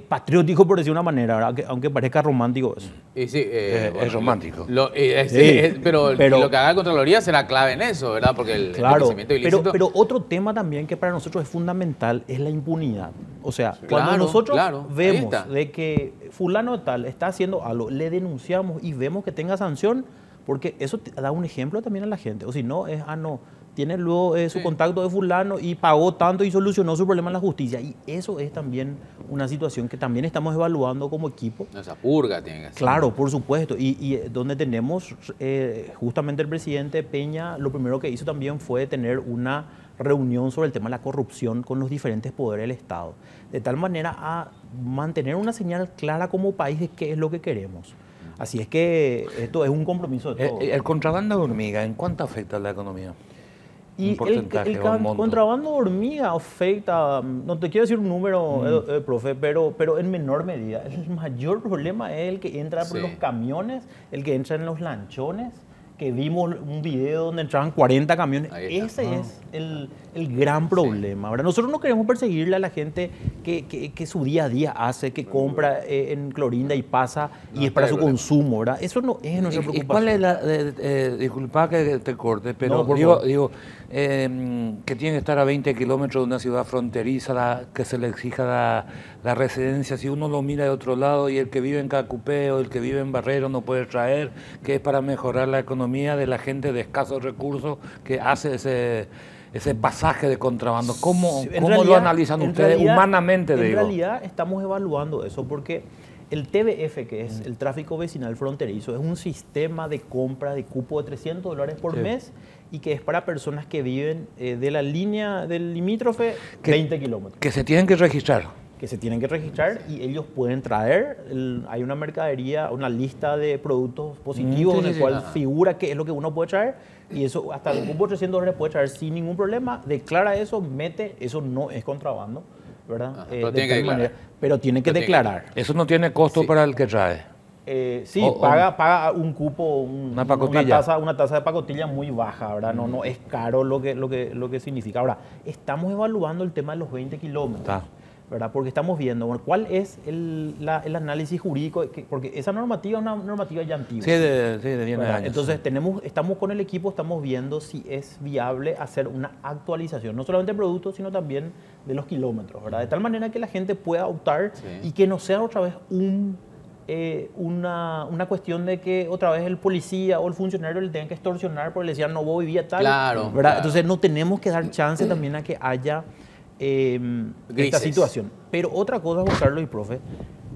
patriótico, por decir una manera, ¿verdad? Aunque parezca romántico eso. Y sí, es romántico. Pero lo que haga Contraloría será clave en eso, ¿verdad? Porque el enriquecimiento ilícito... Pero otro tema también que para nosotros es fundamental es la impunidad. O sea, Sí, cuando nosotros vemos está. de que fulano de tal está haciendo algo, le denunciamos y vemos que tenga sanción, porque eso da un ejemplo también a la gente. O si no, tiene luego su contacto de fulano y pagó tanto y solucionó su problema en la justicia. Y eso es también una situación que también estamos evaluando como equipo. Esa purga tiene que ser. Claro, por supuesto. Y donde tenemos justamente el presidente Peña, lo primero que hizo también fue tener una reunión sobre el tema de la corrupción con los diferentes poderes del Estado. De tal manera a mantener una señal clara como país de qué es lo que queremos. Así es que esto es un compromiso de todos. El contrabando de hormiga, ¿en cuánto afecta a la economía? Y el contrabando de hormiga afecta, no te quiero decir un número, profe, pero en menor medida. El mayor problema es el que entra por los camiones, el que entra en los lanchones, que vimos un video donde entraban 40 camiones. Ese es el gran problema. Ahora, nosotros no queremos perseguirle a la gente que su día a día hace, que compra en Clorinda y pasa y es para su consumo, ¿verdad? Eso no es nuestra preocupación. ¿Y cuál es la, disculpa que te corte, pero no, digo que tiene que estar a 20 kilómetros de una ciudad fronteriza, que se le exija la residencia? Si uno lo mira de otro lado y el que vive en Cacupé o el que vive en Barrero no puede traer, que es para mejorar la economía de la gente de escasos recursos que hace ese pasaje de contrabando. ¿Cómo lo analizan ustedes humanamente? En realidad estamos evaluando eso porque el TVF, que es el tráfico vecinal fronterizo, es un sistema de compra de cupo de $300 por mes y que es para personas que viven de la línea del limítrofe 20 kilómetros. Que se tienen que registrar. Que se tienen que registrar y ellos pueden traer, hay una mercadería, una lista de productos positivos en el cual figura qué es lo que uno puede traer y eso hasta el cupo de $300 puede traer sin ningún problema, declara eso, mete, eso no es contrabando, ¿verdad? Pero tiene que declarar. Pero tiene que declarar. Eso no tiene costo para el que trae. Sí, paga un cupo, una pacotilla. Una tasa de pacotilla muy baja, ¿verdad? No es caro lo que significa. Ahora, estamos evaluando el tema de los 20 kilómetros, ¿verdad? Porque estamos viendo, bueno, cuál es el análisis jurídico, porque esa normativa es una normativa ya antigua. Sí, de 10 años. Entonces, estamos con el equipo, estamos viendo si es viable hacer una actualización, no solamente de productos, sino también de los kilómetros, ¿verdad? De tal manera que la gente pueda optar y que no sea otra vez una cuestión de que otra vez el policía o el funcionario le tenga que extorsionar porque le decían no voy vía tal. Claro, ¿verdad? Entonces no tenemos que dar chance también a que haya esta situación. Pero otra cosa, Juan Carlos y profe,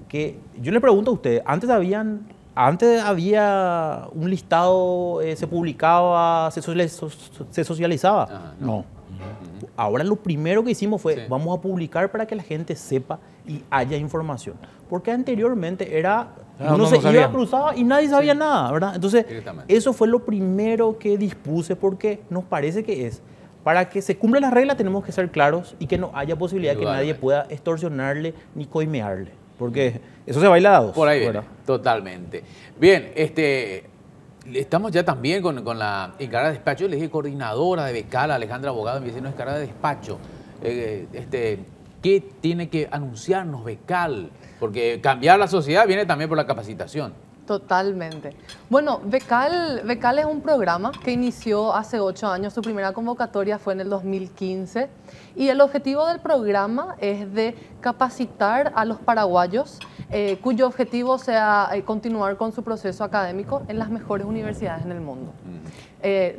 que yo le pregunto a ustedes, antes había un listado, se publicaba, se socializaba. No. Ahora lo primero que hicimos fue, vamos a publicar para que la gente sepa y haya información. Porque anteriormente uno se iba, cruzaba y nadie sabía nada, ¿verdad? Entonces, eso fue lo primero que dispuse porque nos parece que para que se cumplan las reglas tenemos que ser claros y que no haya posibilidad que nadie pueda extorsionarle ni coimearle. Porque eso se baila a dos. Por ahí viene, totalmente. Bien, estamos ya también con la encargada de despacho, le dije coordinadora de Becal, Alejandra Abogado, me dice, no, encargada de despacho. ¿Qué tiene que anunciarnos Becal? Porque cambiar la sociedad viene también por la capacitación. Totalmente. Bueno, Becal es un programa que inició hace 8 años, su primera convocatoria fue en el 2015 y el objetivo del programa es de capacitar a los paraguayos cuyo objetivo sea continuar con su proceso académico en las mejores universidades en el mundo.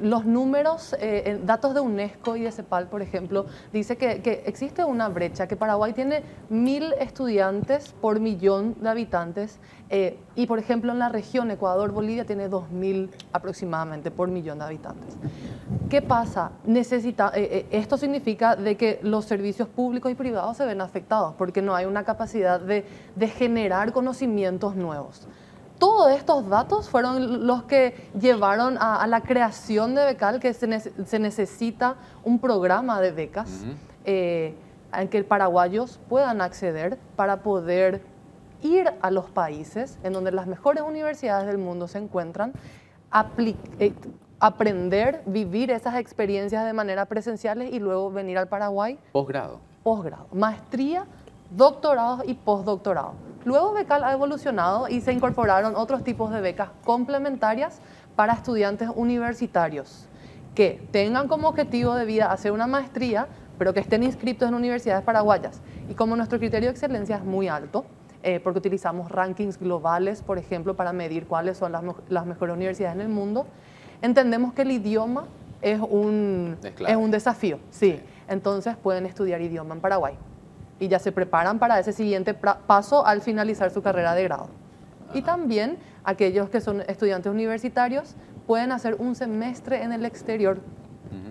Los números, datos de UNESCO y de CEPAL, por ejemplo, dice que existe una brecha, que Paraguay tiene 1000 estudiantes por millón de habitantes y, por ejemplo, en la región Ecuador, Bolivia tiene 2000 aproximadamente por millón de habitantes. ¿Qué pasa? Esto significa de que los servicios públicos y privados se ven afectados porque no hay una capacidad de generar conocimientos nuevos. Todos estos datos fueron los que llevaron a la creación de Becal, que se necesita un programa de becas en que paraguayos puedan acceder para poder ir a los países en donde las mejores universidades del mundo se encuentran, aprender, vivir esas experiencias de manera presenciales y luego venir al Paraguay. Posgrado. Posgrado. Maestría, doctorado y postdoctorado. Luego Becal ha evolucionado y se incorporaron otros tipos de becas complementarias para estudiantes universitarios que tengan como objetivo de vida hacer una maestría, pero que estén inscritos en universidades paraguayas. Y como nuestro criterio de excelencia es muy alto, porque utilizamos rankings globales, por ejemplo, para medir cuáles son las mejores universidades en el mundo, entendemos que el idioma es un desafío. Sí. Entonces pueden estudiar idioma en Paraguay. Y ya se preparan para ese siguiente paso al finalizar su carrera de grado. Y también aquellos que son estudiantes universitarios pueden hacer un semestre en el exterior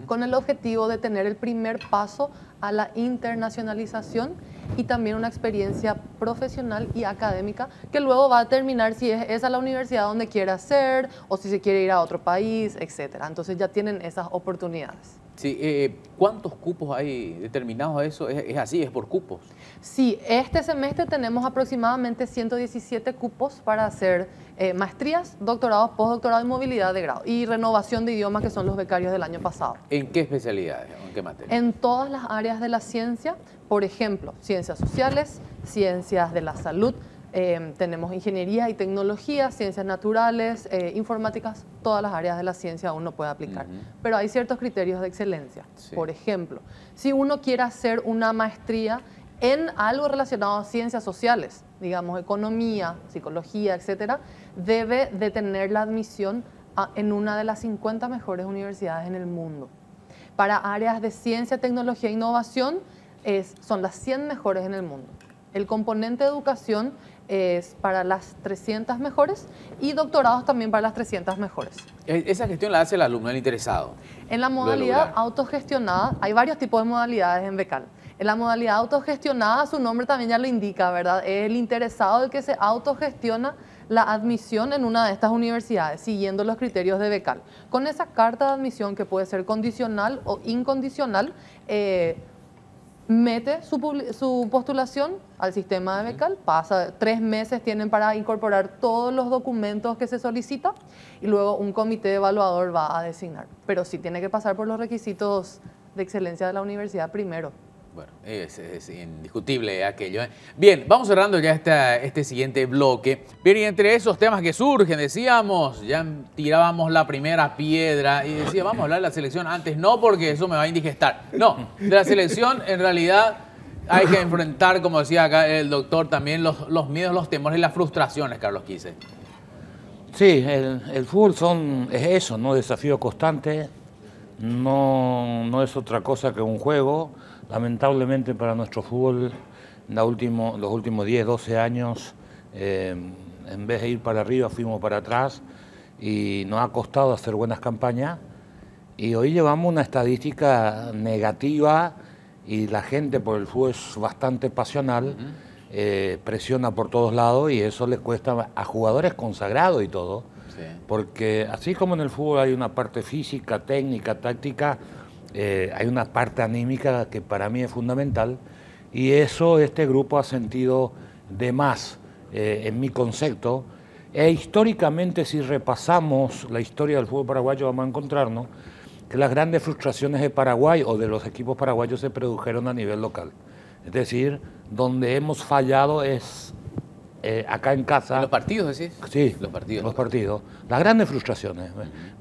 con el objetivo de tener el primer paso a la internacionalización y también una experiencia profesional y académica que luego va a determinar si es esa la universidad donde quiere hacer o si se quiere ir a otro país, etc. Entonces ya tienen esas oportunidades. Sí, ¿cuántos cupos hay determinados a eso? ¿Es así? ¿Es por cupos? Sí, este semestre tenemos aproximadamente 117 cupos para hacer maestrías, doctorados, postdoctorados y movilidad de grado. Y renovación de idiomas, que son los becarios del año pasado. ¿En qué especialidades? ¿En qué materia? En todas las áreas de la ciencia, por ejemplo, ciencias sociales, ciencias de la salud, tenemos ingeniería y tecnología, ciencias naturales, informáticas, todas las áreas de la ciencia uno puede aplicar. Pero hay ciertos criterios de excelencia. Sí. Por ejemplo, si uno quiere hacer una maestría en algo relacionado a ciencias sociales, digamos economía, psicología, etcétera, debe de tener la admisión en una de las 50 mejores universidades en el mundo. Para áreas de ciencia, tecnología e innovación, son las 100 mejores en el mundo. El componente de educación es para las 300 mejores y doctorados también para las 300 mejores. Esa gestión la hace el alumno, el interesado. En la modalidad autogestionada, hay varios tipos de modalidades en Becal. En la modalidad autogestionada, su nombre también ya lo indica, ¿verdad? Es el interesado el que se autogestiona la admisión en una de estas universidades, siguiendo los criterios de Becal. Con esa carta de admisión, que puede ser condicional o incondicional, mete su postulación al sistema de Becal, pasa 3 meses, tienen para incorporar todos los documentos que se solicita y luego un comité evaluador va a designar. Pero sí tiene que pasar por los requisitos de excelencia de la universidad primero. Bueno, es indiscutible aquello, ¿eh? Bien, vamos cerrando ya este siguiente bloque. Bien, y entre esos temas que surgen, decíamos, ya tirábamos la primera piedra y decía, vamos a hablar de la selección antes, no porque eso me va a indigestar. No, de la selección en realidad hay que enfrentar, como decía acá el doctor, también los miedos, los temores y las frustraciones, Carlos Quise. Sí, el fútbol es eso, ¿no? Desafío constante, no es otra cosa que un juego. Lamentablemente para nuestro fútbol, los últimos 10, 12 años, en vez de ir para arriba, fuimos para atrás y nos ha costado hacer buenas campañas. Y hoy llevamos una estadística negativa y la gente por el fútbol es bastante pasional, presiona por todos lados y eso le cuesta a jugadores consagrados y todo. Sí. Porque así como en el fútbol hay una parte física, técnica, táctica, hay una parte anímica que para mí es fundamental y eso este grupo ha sentido de más en mi concepto. Históricamente, si repasamos la historia del fútbol paraguayo, vamos a encontrarnos que las grandes frustraciones de Paraguay o de los equipos paraguayos se produjeron a nivel local. Es decir, donde hemos fallado es acá en casa. ¿Los partidos decís? Sí, los partidos. Los partidos. Las grandes frustraciones.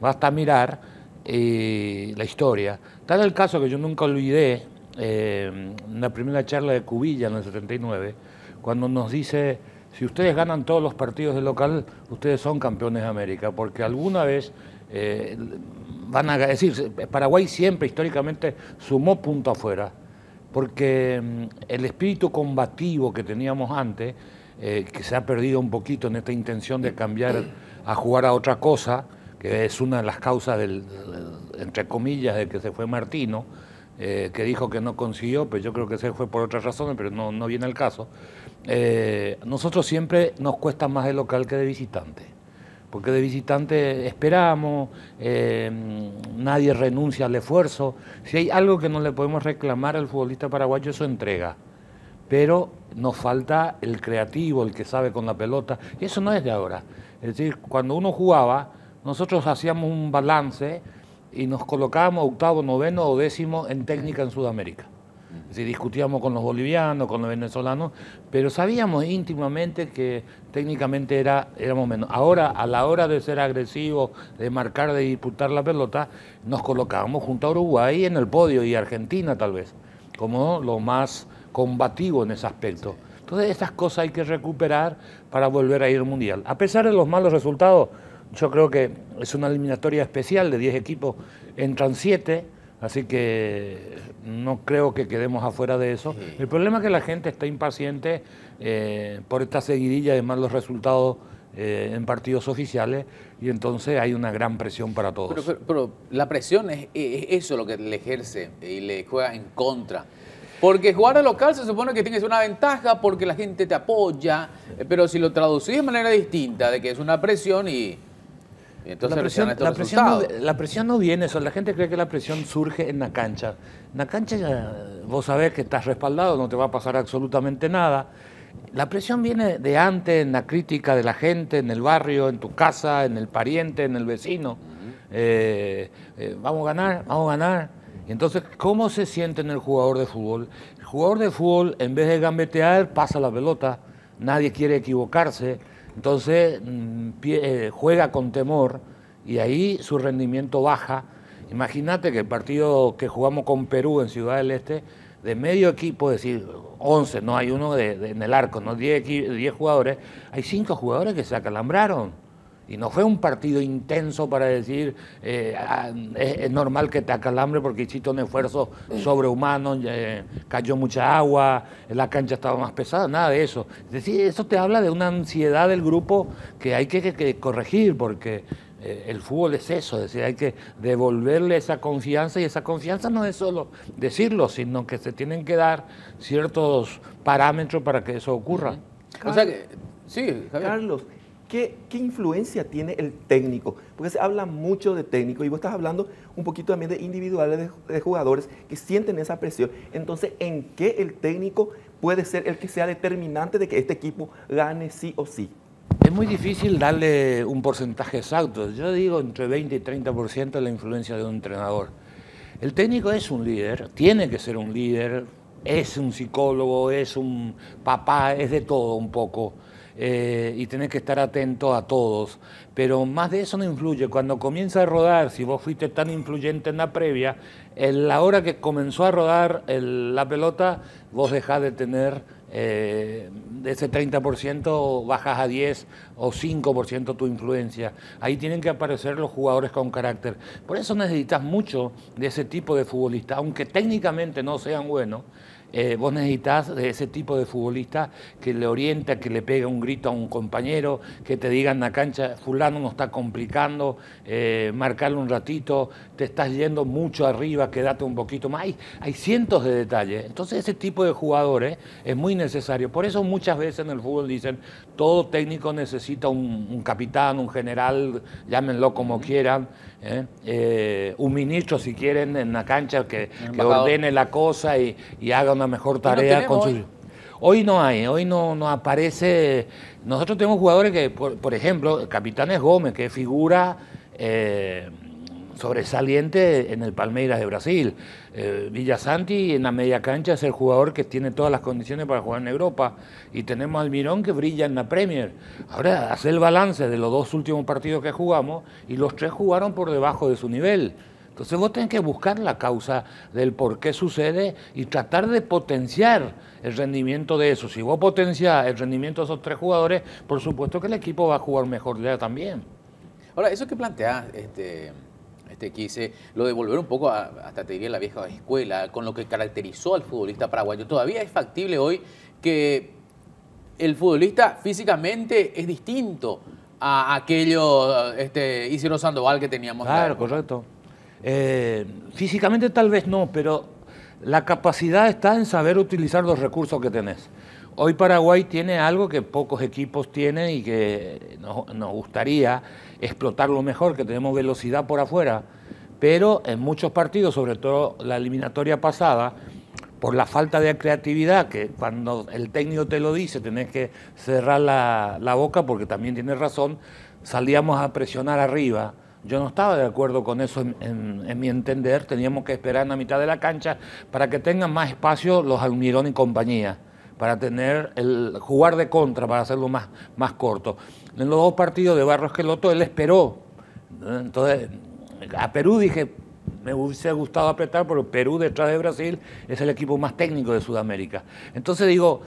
Basta mirar la historia. Tal el caso que yo nunca olvidé en la primera charla de Cubilla en el 79, cuando nos dice, si ustedes ganan todos los partidos de local, ustedes son campeones de América, porque alguna vez van a decir, Paraguay siempre históricamente sumó punto afuera, porque el espíritu combativo que teníamos antes, que se ha perdido un poquito en esta intención de cambiar a jugar a otra cosa, que es una de las causas entre comillas, de que se fue Martino, que dijo que no consiguió, pues yo creo que se fue por otras razones, pero no viene el caso. Nosotros siempre nos cuesta más de local que de visitante, porque de visitante esperamos, nadie renuncia al esfuerzo. Si hay algo que no le podemos reclamar al futbolista paraguayo es su entrega, pero nos falta el creativo, el que sabe con la pelota, y eso no es de ahora. Es decir, cuando uno jugaba, nosotros hacíamos un balance y nos colocábamos octavo, noveno o décimo en técnica en Sudamérica. Es decir, discutíamos con los bolivianos, con los venezolanos, pero sabíamos íntimamente que técnicamente éramos menos. Ahora, a la hora de ser agresivos, de marcar, de disputar la pelota, nos colocábamos junto a Uruguay en el podio y Argentina tal vez, como lo más combativo en ese aspecto. Entonces, esas cosas hay que recuperar para volver a ir al Mundial. A pesar de los malos resultados, yo creo que es una eliminatoria especial de 10 equipos, entran 7, así que no creo que quedemos afuera de eso. El problema es que la gente está impaciente por esta seguidilla de malos resultados en partidos oficiales y entonces hay una gran presión para todos. Pero la presión es eso lo que le ejerce y le juega en contra. Porque jugar de local se supone que tienes una ventaja porque la gente te apoya, pero si lo traducís de manera distinta, de que es una presión y entonces la presión no viene eso. La gente cree que la presión surge en la cancha. En la cancha ya vos sabés que estás respaldado, no te va a pasar absolutamente nada. La presión viene de antes, en la crítica de la gente, en el barrio, en tu casa, en el pariente, en el vecino. Vamos a ganar, vamos a ganar. Y entonces, ¿cómo se siente en el jugador de fútbol? El jugador de fútbol, en vez de gambetear, pasa la pelota, nadie quiere equivocarse. Entonces juega con temor y ahí su rendimiento baja. Imagínate que el partido que jugamos con Perú en Ciudad del Este, de medio equipo, es decir, 11, no hay uno en el arco, no 10 jugadores, hay 5 jugadores que se acalambraron. Y no fue un partido intenso para decir es normal que te acalambre porque hiciste un esfuerzo sobrehumano, cayó mucha agua, la cancha estaba más pesada, nada de eso. Es decir, eso te habla de una ansiedad del grupo que hay que corregir porque el fútbol es eso, es decir, hay que devolverle esa confianza y esa confianza no es solo decirlo, sino que se tienen que dar ciertos parámetros para que eso ocurra. O sea que, sí, Javier. Carlos, ¿qué influencia tiene el técnico? Porque se habla mucho de técnico y vos estás hablando un poquito también de individuales de jugadores que sienten esa presión. Entonces, ¿en qué el técnico puede ser el que sea determinante de que este equipo gane sí o sí? Es muy difícil darle un porcentaje exacto. Yo digo entre 20 y 30% de la influencia de un entrenador. El técnico es un líder, tiene que ser un líder, es un psicólogo, es un papá, es de todo un poco. Y tenés que estar atento a todos, pero más de eso no influye. Cuando comienza a rodar, si vos fuiste tan influyente en la previa, en la hora que comenzó a rodar la pelota, vos dejás de tener de ese 30%, bajas a 10 o 5% tu influencia. Ahí tienen que aparecer los jugadores con carácter. Por eso necesitas mucho de ese tipo de futbolista, aunque técnicamente no sean buenos. Vos necesitas de ese tipo de futbolista que le orienta, que le pega un grito a un compañero, que te diga en la cancha, fulano nos está complicando, marcarle un ratito, te estás yendo mucho arriba, quédate un poquito más. Hay cientos de detalles. Entonces ese tipo de jugadores es muy necesario. Por eso muchas veces en el fútbol dicen, todo técnico necesita un capitán, un general, llámenlo como quieran, un ministro si quieren en la cancha que ordene la cosa y haga una mejor tarea con su... Hoy no hay, hoy no aparece. Nosotros tenemos jugadores que, por ejemplo, el capitán es Gómez, que es figura sobresaliente en el Palmeiras de Brasil. Villasanti en la media cancha es el jugador que tiene todas las condiciones para jugar en Europa. Y tenemos a Almirón que brilla en la Premier. Ahora, hacer el balance de los 2 últimos partidos que jugamos y los 3 jugaron por debajo de su nivel. Entonces vos tenés que buscar la causa del por qué sucede y tratar de potenciar el rendimiento de eso. Si vos potenciás el rendimiento de esos 3 jugadores, por supuesto que el equipo va a jugar mejor ya también. Ahora, eso que planteás, Quise, lo de volver un poco hasta te diría la vieja escuela, con lo que caracterizó al futbolista paraguayo, ¿todavía es factible hoy que el futbolista físicamente es distinto a aquello Isidro Sandoval que teníamos? Claro, correcto. Físicamente tal vez no, pero la capacidad está en saber utilizar los recursos que tenés. Hoy Paraguay tiene algo que pocos equipos tienen y que nos gustaría explotarlo mejor, que tenemos velocidad por afuera, pero en muchos partidos, sobre todo la eliminatoria pasada, por la falta de creatividad, que cuando el técnico te lo dice tenés que cerrar la boca porque también tienes razón, salíamos a presionar arriba. Yo no estaba de acuerdo con eso en mi entender, teníamos que esperar en la mitad de la cancha para que tengan más espacio los Almirón y compañía, para tener jugar de contra, para hacerlo más corto. En los 2 partidos de Barros Esqueloto él esperó. Entonces, a Perú dije, me hubiese gustado apretar, pero Perú detrás de Brasil es el equipo más técnico de Sudamérica. Entonces digo,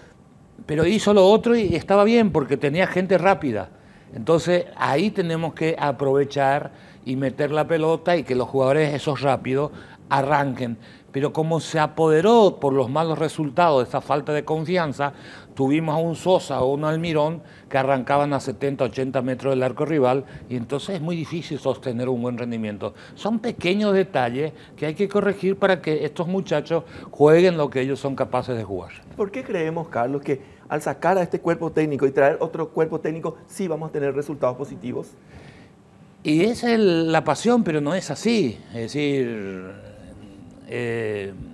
pero hizo lo otro y estaba bien porque tenía gente rápida. Entonces ahí tenemos que aprovechar y meter la pelota y que los jugadores esos rápidos arranquen. Pero como se apoderó por los malos resultados de esa falta de confianza, tuvimos a un Sosa o un Almirón que arrancaban a 70, 80 metros del arco rival y entonces es muy difícil sostener un buen rendimiento. Son pequeños detalles que hay que corregir para que estos muchachos jueguen lo que ellos son capaces de jugar. ¿Por qué creemos, Carlos, que al sacar a este cuerpo técnico y traer otro cuerpo técnico sí vamos a tener resultados positivos? Y esa es la pasión, pero no es así. Es decir,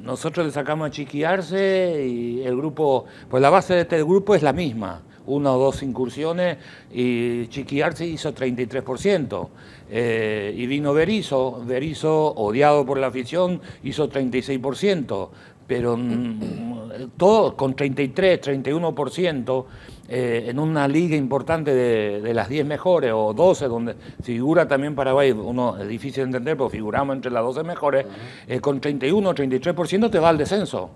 nosotros le sacamos a Chiqui Arce y el grupo, pues la base de este grupo es la misma, 1 o 2 incursiones y Chiqui Arce hizo 33%. Y vino Berizzo, odiado por la afición, hizo 36%. Pero todo con 33, 31%, en una liga importante de las 10 mejores o 12, donde figura también Paraguay, uno es difícil de entender, pero figuramos entre las 12 mejores, con 31, 33% te va al descenso.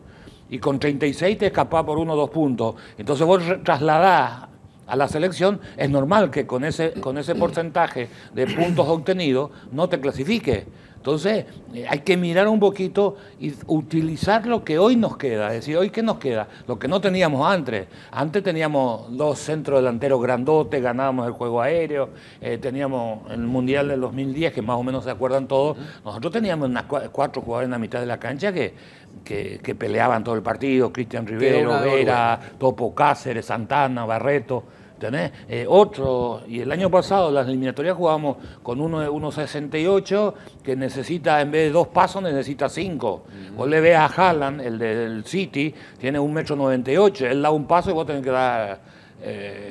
Y con 36 te escapás por 1 o 2 puntos. Entonces vos trasladás a la selección, es normal que con ese porcentaje de puntos obtenidos no te clasifique. Entonces, hay que mirar un poquito y utilizar lo que hoy nos queda. Es decir, ¿hoy qué nos queda? Lo que no teníamos antes. Antes teníamos 2 centrodelanteros grandotes, ganábamos el juego aéreo, teníamos el Mundial del 2010, que más o menos se acuerdan todos. Nosotros teníamos unas 4 jugadores en la mitad de la cancha que peleaban todo el partido. Cristian Rivero, Vera, Topo Cáceres, Santana, Barreto. ¿Tenés? Otro, y el año pasado las eliminatorias jugábamos con uno de 1,68 que necesita, en vez de 2 pasos, necesita 5. Vos le ves a Haaland, el del City, tiene 1,98 m, él da un paso y vos tenés que dar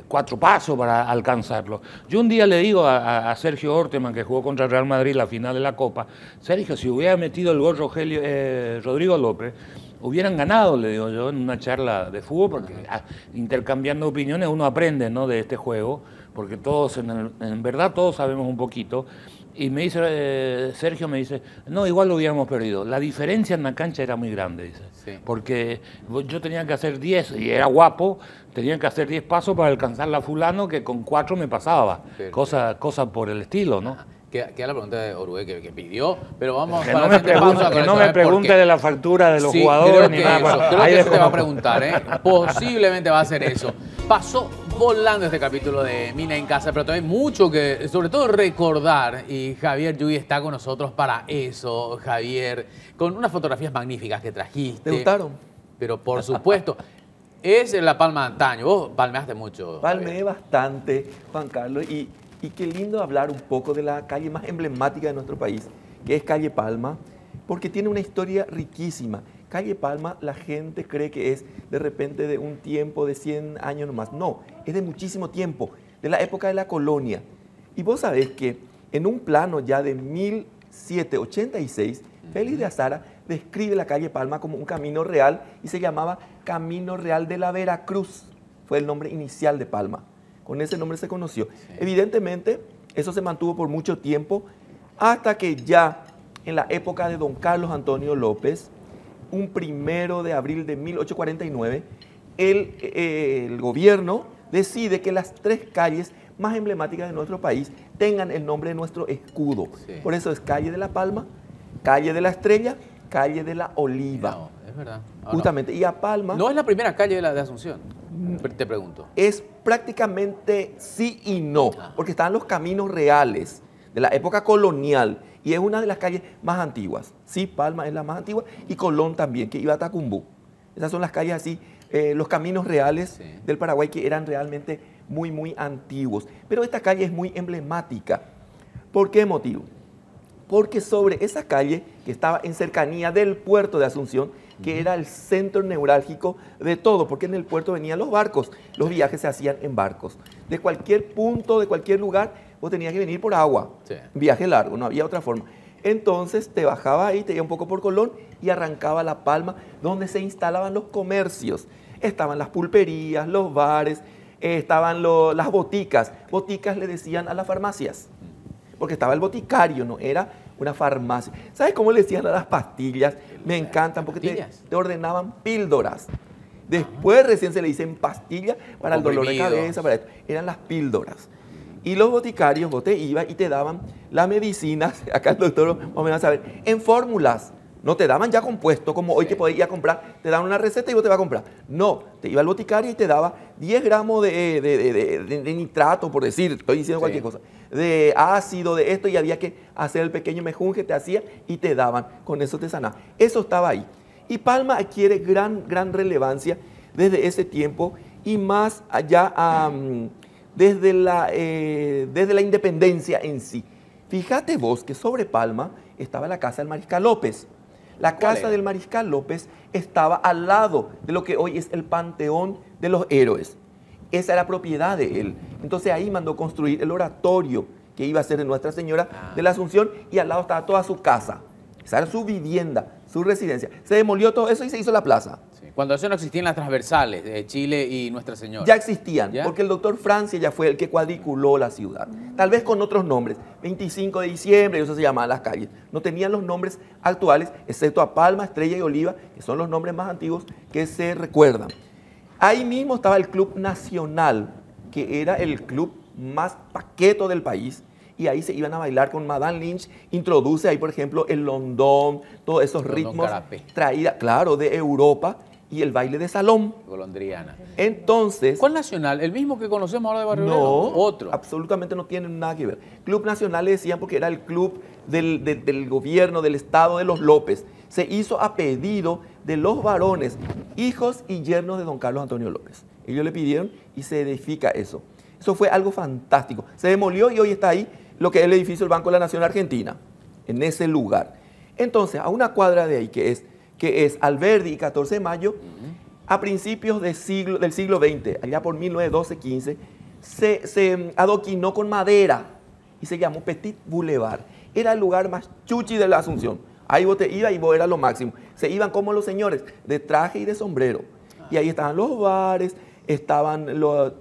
4 pasos para alcanzarlo. Yo un día le digo a Sergio Orteman, que jugó contra el Real Madrid la final de la Copa, Sergio, si hubiera metido el gol Rodrigo López, hubieran ganado, le digo yo, en una charla de fútbol, porque intercambiando opiniones uno aprende, ¿no?, de este juego, porque todos, en verdad todos sabemos un poquito. Y me dice, Sergio me dice, no, igual lo hubiéramos perdido. La diferencia en la cancha era muy grande, dice. Sí. Porque yo tenía que hacer 10, y era guapo, tenía que hacer 10 pasos para alcanzar a fulano, que con 4 me pasaba. Cosa por el estilo, ¿no? Queda la pregunta de Orué que pidió, pero vamos que no me pregunte de la factura de los jugadores ni nada. Creo que eso te va a preguntar, ¿eh? Posiblemente va a ser eso. Pasó volando este capítulo de Mina en Casa, pero también mucho que, sobre todo, recordar, y Javier Yuy está con nosotros para eso, Javier, con unas fotografías magníficas que trajiste. ¿Te gustaron? Pero por supuesto, es La Palma de antaño. Vos palmeaste mucho. Palmeé bastante, Juan Carlos, y qué lindo hablar un poco de la calle más emblemática de nuestro país, que es Calle Palma, porque tiene una historia riquísima. Calle Palma, la gente cree que es de repente de un tiempo de 100 años nomás. No, es de muchísimo tiempo, de la época de la colonia. Y vos sabés que en un plano ya de 1786, Félix de Azara describe la calle Palma como un camino real y se llamaba Camino Real de la Veracruz. Fue el nombre inicial de Palma. Con ese nombre se conoció. Sí. Evidentemente, eso se mantuvo por mucho tiempo, hasta que ya en la época de don Carlos Antonio López, un 1 de abril de 1849, el gobierno decide que las 3 calles más emblemáticas de nuestro país tengan el nombre de nuestro escudo. Sí. Por eso es Calle de la Palma, Calle de la Estrella, Calle de la Oliva. No, es verdad. Justamente. Y a Palma... ¿No es la primera calle de Asunción? Te pregunto. Es prácticamente sí y no, porque estaban los caminos reales de la época colonial y es una de las calles más antiguas. Sí, Palma es la más antigua y Colón también, que iba a Tacumbú. Esas son las calles así, los caminos reales del Paraguay que eran realmente muy, muy antiguos. Pero esta calle es muy emblemática. ¿Por qué motivo? Porque sobre esa calle, que estaba en cercanía del puerto de Asunción, que era el centro neurálgico de todo, porque en el puerto venían los barcos, los viajes se hacían en barcos. De cualquier punto, de cualquier lugar, vos tenías que venir por agua, viaje largo, no había otra forma. Entonces te bajaba ahí, te iba un poco por Colón y arrancaba La Palma, donde se instalaban los comercios. Estaban las pulperías, los bares, estaban las boticas. Boticas le decían a las farmacias, porque estaba el boticario, no era una farmacia. ¿Sabes cómo le decían a las pastillas? Me encantan porque te ordenaban píldoras. Después recién se le dicen pastillas para el dolor de cabeza, para esto. Eran las píldoras. Y los boticarios, vos te ibas y te daban las medicinas, acá el doctor más o menos a saber, en fórmulas. No te daban ya compuesto, como hoy que podías ir a comprar, te daban una receta y vos te vas a comprar. No, te iba al boticario y te daba 10 gramos de nitrato, por decir, estoy diciendo cualquier cosa, de ácido, de esto, y había que hacer el pequeño mejunje, te hacía y te daban, con eso te sanaba. Eso estaba ahí. Y Palma adquiere gran relevancia desde ese tiempo y más allá desde la independencia en sí. Fíjate vos que sobre Palma estaba la casa del Mariscal López. La casa del Mariscal López estaba al lado de lo que hoy es el Panteón de los Héroes. Esa era propiedad de él. Entonces ahí mandó construir el oratorio que iba a ser de Nuestra Señora de la Asunción y al lado estaba toda su casa. Esa era su vivienda, su residencia. Se demolió todo eso y se hizo la plaza. Sí. Cuando eso no existían las transversales de Chile y Nuestra Señora. Ya existían, porque el doctor Francia ya fue el que cuadriculó la ciudad. Tal vez con otros nombres. 25 de diciembre, eso se llamaban las calles. No tenían los nombres actuales, excepto a Palma, Estrella y Oliva, que son los nombres más antiguos que se recuerdan. Ahí mismo estaba el Club Nacional, que era el club más paqueto del país. Y ahí se iban a bailar con Madame Lynch. Introduce ahí, por ejemplo, el londón, todos esos ritmos traídos, claro, de Europa, y el baile de salón. Golondriana. Entonces... ¿Cuál nacional? ¿El mismo que conocemos ahora de Barrio No, Obrero? Otro. Absolutamente no tienen nada que ver. Club Nacional le decían porque era el club del gobierno, del Estado de los López. Se hizo a pedido de los varones, hijos y yernos de don Carlos Antonio López. Ellos le pidieron y se edifica eso. Eso fue algo fantástico. Se demolió y hoy está ahí lo que es el edificio del Banco de la Nación Argentina, en ese lugar. Entonces, a una cuadra de ahí, que es Alberdi y 14 de Mayo, a principios del siglo XX, allá por 1912-15, se adoquinó con madera y se llamó Petit Boulevard. Era el lugar más chuchi de la Asunción. Ahí vos te ibas y vos eras lo máximo. Se iban como los señores, de traje y de sombrero. Y ahí estaban los bares, estaban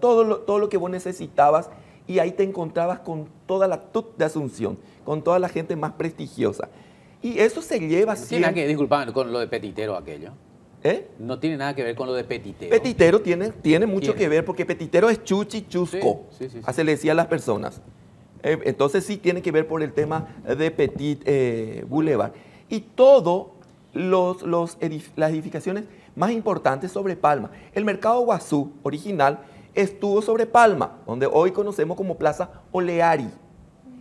todo lo que vos necesitabas, y ahí te encontrabas con toda la tut de Asunción, con toda la gente más prestigiosa. Y eso se lleva siempre... ¿Tiene nada que, disculpame, con lo de petitero aquello? ¿Eh? No tiene nada que ver con lo de petitero. Petitero tiene mucho que ver, porque petitero es chuchi, chusco. Sí. Así le decían las personas. Entonces sí tiene que ver por el tema de Petit Boulevard. Y todas las edificaciones más importantes sobre Palma. El mercado Guazú original estuvo sobre Palma, donde hoy conocemos como Plaza Oleari.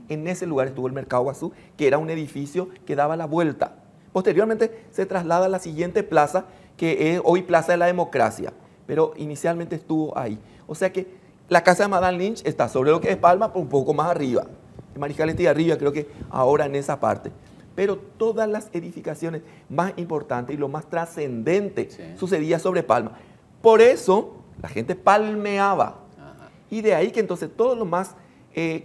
En ese lugar estuvo el mercado Guazú, que era un edificio que daba la vuelta. Posteriormente se traslada a la siguiente plaza, que es hoy Plaza de la Democracia, pero inicialmente estuvo ahí. O sea que la casa de Madame Lynch está sobre lo que es Palma, un poco más arriba. En Mariscal Estigarribia, creo que ahora en esa parte. Pero todas las edificaciones más importantes y lo más trascendente sucedía sobre Palma. Por eso la gente palmeaba. Y de ahí que entonces todo lo más,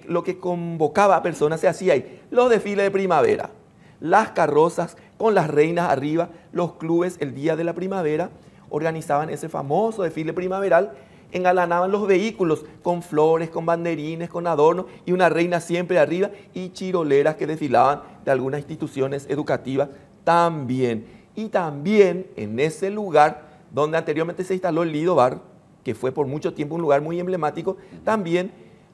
lo que convocaba a personas se hacía ahí. Los desfiles de primavera, las carrozas con las reinas arriba, los clubes el día de la primavera organizaban ese famoso desfile primaveral, engalanaban los vehículos con flores, con banderines, con adornos, y una reina siempre arriba, y chiroleras que desfilaban de algunas instituciones educativas también. Y también en ese lugar donde anteriormente se instaló el Lido Bar, que fue por mucho tiempo un lugar muy emblemático, también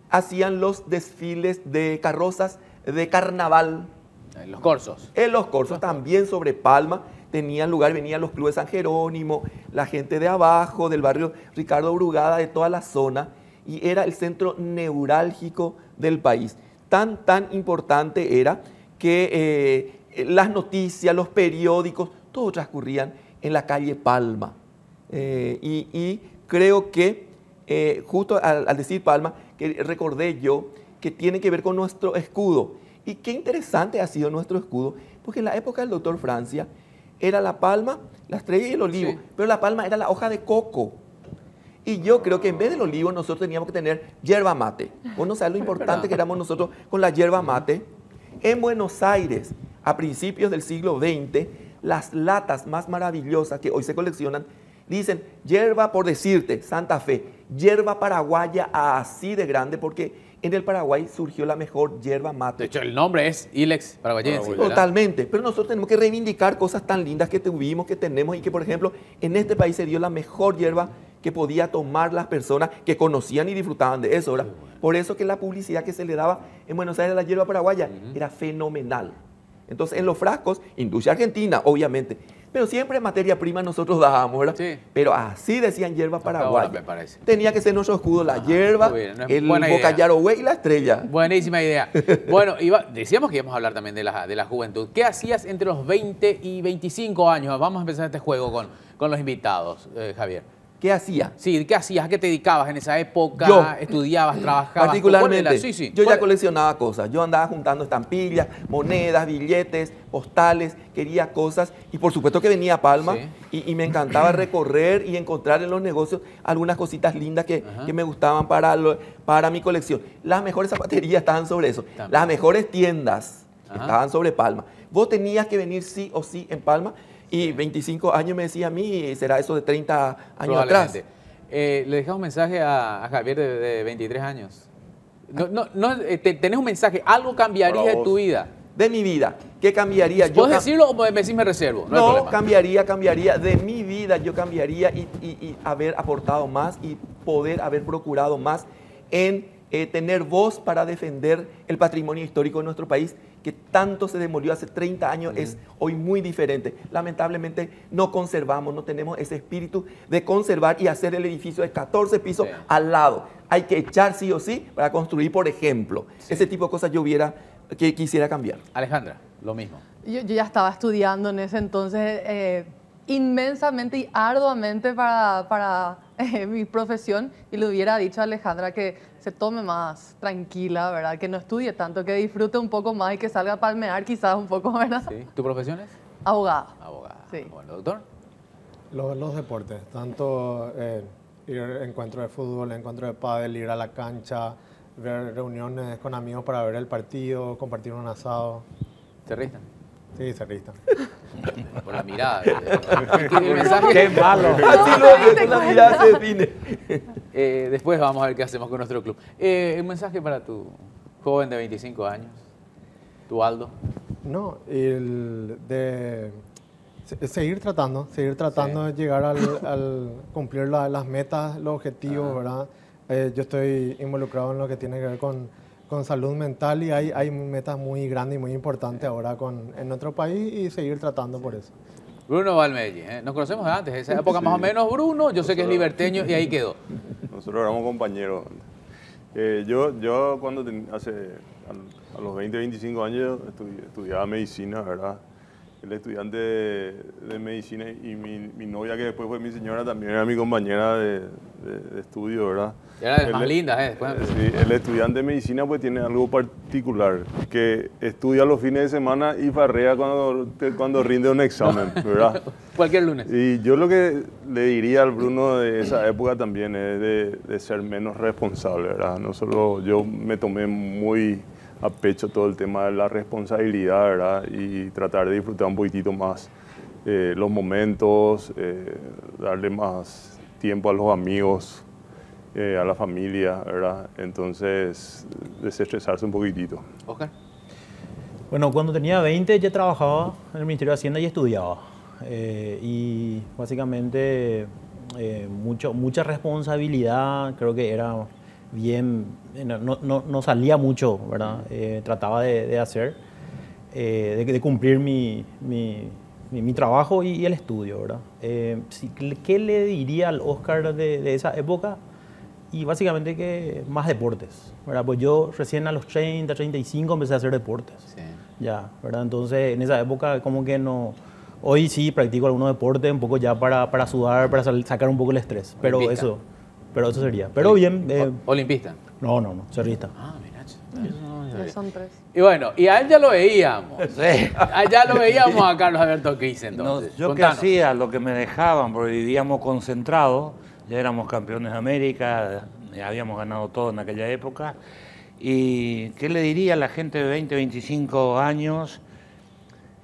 hacían los desfiles de carrozas de carnaval. En los corsos. En los corsos también sobre Palma tenían lugar, venían los clubes San Jerónimo, la gente de abajo, del barrio Ricardo Brugada, de toda la zona, y era el centro neurálgico del país. Tan importante era que las noticias, los periódicos, todo transcurrían en la calle Palma. Y creo que justo al decir Palma, que recordé yo que tiene que ver con nuestro escudo. Y qué interesante ha sido nuestro escudo, porque en la época del doctor Francia era la palma, la estrella y el olivo, pero la palma era la hoja de coco. Y yo creo que en vez del olivo nosotros teníamos que tener yerba mate. Vos no sabés lo importante que éramos nosotros con la yerba mate. En Buenos Aires, a principios del siglo XX, las latas más maravillosas que hoy se coleccionan dicen yerba, por decirte, Santa Fe, yerba paraguaya así de grande, porque en el Paraguay surgió la mejor yerba mate. De hecho, el nombre es Ilex paraguayense. Totalmente, pero nosotros tenemos que reivindicar cosas tan lindas que tuvimos, que tenemos, y que, por ejemplo, en este país se dio la mejor yerba que podía tomar las personas que conocían y disfrutaban de eso, ¿verdad? Por eso que la publicidad que se le daba en Buenos Aires a la yerba paraguaya era fenomenal. Entonces, en los frascos, industria argentina, obviamente, pero siempre materia prima nosotros dábamos, ¿verdad? Sí. Pero así decían yerba paraguaya. Me parece. Tenía que ser nuestro escudo, la yerba, el Bocayarohue y la estrella. Buenísima idea. Bueno, decíamos que íbamos a hablar también de la juventud. ¿Qué hacías entre los 20 y 25 años? Vamos a empezar este juego con los invitados, Javier. ¿Qué hacía? Sí, ¿qué hacías? ¿A qué te dedicabas en esa época? Yo, ¿Estudiabas, trabajabas? Particularmente, yo ya coleccionaba cosas. Yo andaba juntando estampillas, monedas, billetes, postales, quería cosas. Y por supuesto que venía a Palma y me encantaba recorrer y encontrar en los negocios algunas cositas lindas que me gustaban para mi colección. Las mejores zapaterías estaban sobre eso. También. Las mejores tiendas estaban sobre Palma. Vos tenías que venir sí o sí en Palma. Y 25 años me decía a mí, será eso de 30 años atrás. ¿Le dejás un mensaje a Javier de 23 años? ¿Tenés un mensaje? ¿Algo cambiaría de tu vida? De mi vida. ¿Qué cambiaría? ¿Puedes decirlo o me decís me reservo? No, cambiaría. De mi vida yo cambiaría y haber aportado más y poder haber procurado más en tener voz para defender el patrimonio histórico de nuestro país, que tanto se demolió hace 30 años, es hoy muy diferente. Lamentablemente no conservamos, no tenemos ese espíritu de conservar y hacer el edificio de 14 pisos al lado. Hay que echar sí o sí para construir, por ejemplo. Ese tipo de cosas yo quisiera cambiar. Alejandra, lo mismo. Yo ya estaba estudiando en ese entonces inmensamente y arduamente para mi profesión, y le hubiera dicho a Alejandra que se tome más tranquila, ¿verdad? Que no estudie tanto, que disfrute un poco más y que salga a palmear quizás un poco, ¿verdad? Sí. ¿Tu profesión es? Abogada. Abogada. Sí. Bueno, doctor. Los deportes, tanto ir a encuentros de fútbol, encuentros de pádel, ir a la cancha, ver reuniones con amigos para ver el partido, compartir un asado. ¿Se ristan? Sí, se ristan. Por la mirada. El mensaje- ¡Qué malo! Así lo es, la mirada se define. Después vamos a ver qué hacemos con nuestro club. Un mensaje para tu joven de 25 años, tu Aldo. No, seguir tratando de llegar al cumplir las metas, los objetivos, ¿verdad? Yo estoy involucrado en lo que tiene que ver con salud mental, y hay metas muy grandes y muy importantes ahora en nuestro país, y seguir tratando por eso. Bruno Valmelli, nos conocemos de antes, esa época más o menos. Bruno, yo sé que es liberteño y ahí quedó. Nosotros éramos compañeros. Yo cuando a los 20, 25 años estudiaba medicina, ¿verdad? El estudiante de medicina, y mi novia, que después fue mi señora, también era mi compañera de estudio, ¿verdad? Era de las más lindas, después. Sí, el estudiante de medicina pues tiene algo particular, que estudia los fines de semana y farrea cuando rinde un examen, ¿verdad? Cualquier lunes. Y yo lo que le diría al Bruno de esa época también es de ser menos responsable, ¿verdad? No solo yo me tomé muy a pecho todo el tema de la responsabilidad, ¿verdad? Y tratar de disfrutar un poquitito más los momentos, darle más tiempo a los amigos, a la familia, ¿verdad? Entonces, desestresarse un poquitito. Oscar. Bueno, cuando tenía 20 ya trabajaba en el Ministerio de Hacienda y estudiaba. Y básicamente mucha responsabilidad, creo que era bien, no salía mucho, ¿verdad? Trataba de hacer, de cumplir mi trabajo y el estudio, ¿verdad? ¿Qué le diría al Oscar de esa época? Y básicamente que más deportes, ¿verdad? Pues yo recién a los 30, 35 empecé a hacer deportes. Sí. Ya, ¿verdad? Entonces en esa época como que no... Hoy sí practico algunos deportes un poco ya para sudar, para sacar un poco el estrés. Pero eso sería. Pero bien... Olimpista. No, cerrista. Ah, mira. Ya son 3. Y bueno, y a él ya lo veíamos. Sí. Ya lo veíamos a Carlos Alberto Cris, entonces. No, yo Contanos. qué hacía, lo que me dejaban, porque vivíamos concentrados, ya éramos campeones de América, ya habíamos ganado todo en aquella época. ¿Y qué le diría a la gente de 20, 25 años?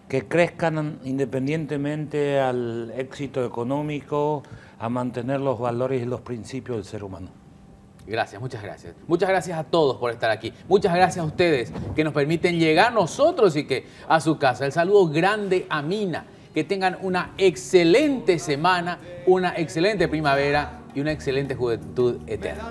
Que crezcan independientemente al éxito económico, a mantener los valores y los principios del ser humano. Gracias, muchas gracias. Muchas gracias a todos por estar aquí. Muchas gracias a ustedes que nos permiten llegar nosotros y que a su casa. El saludo grande a Mina. Que tengan una excelente semana, una excelente primavera y una excelente juventud eterna.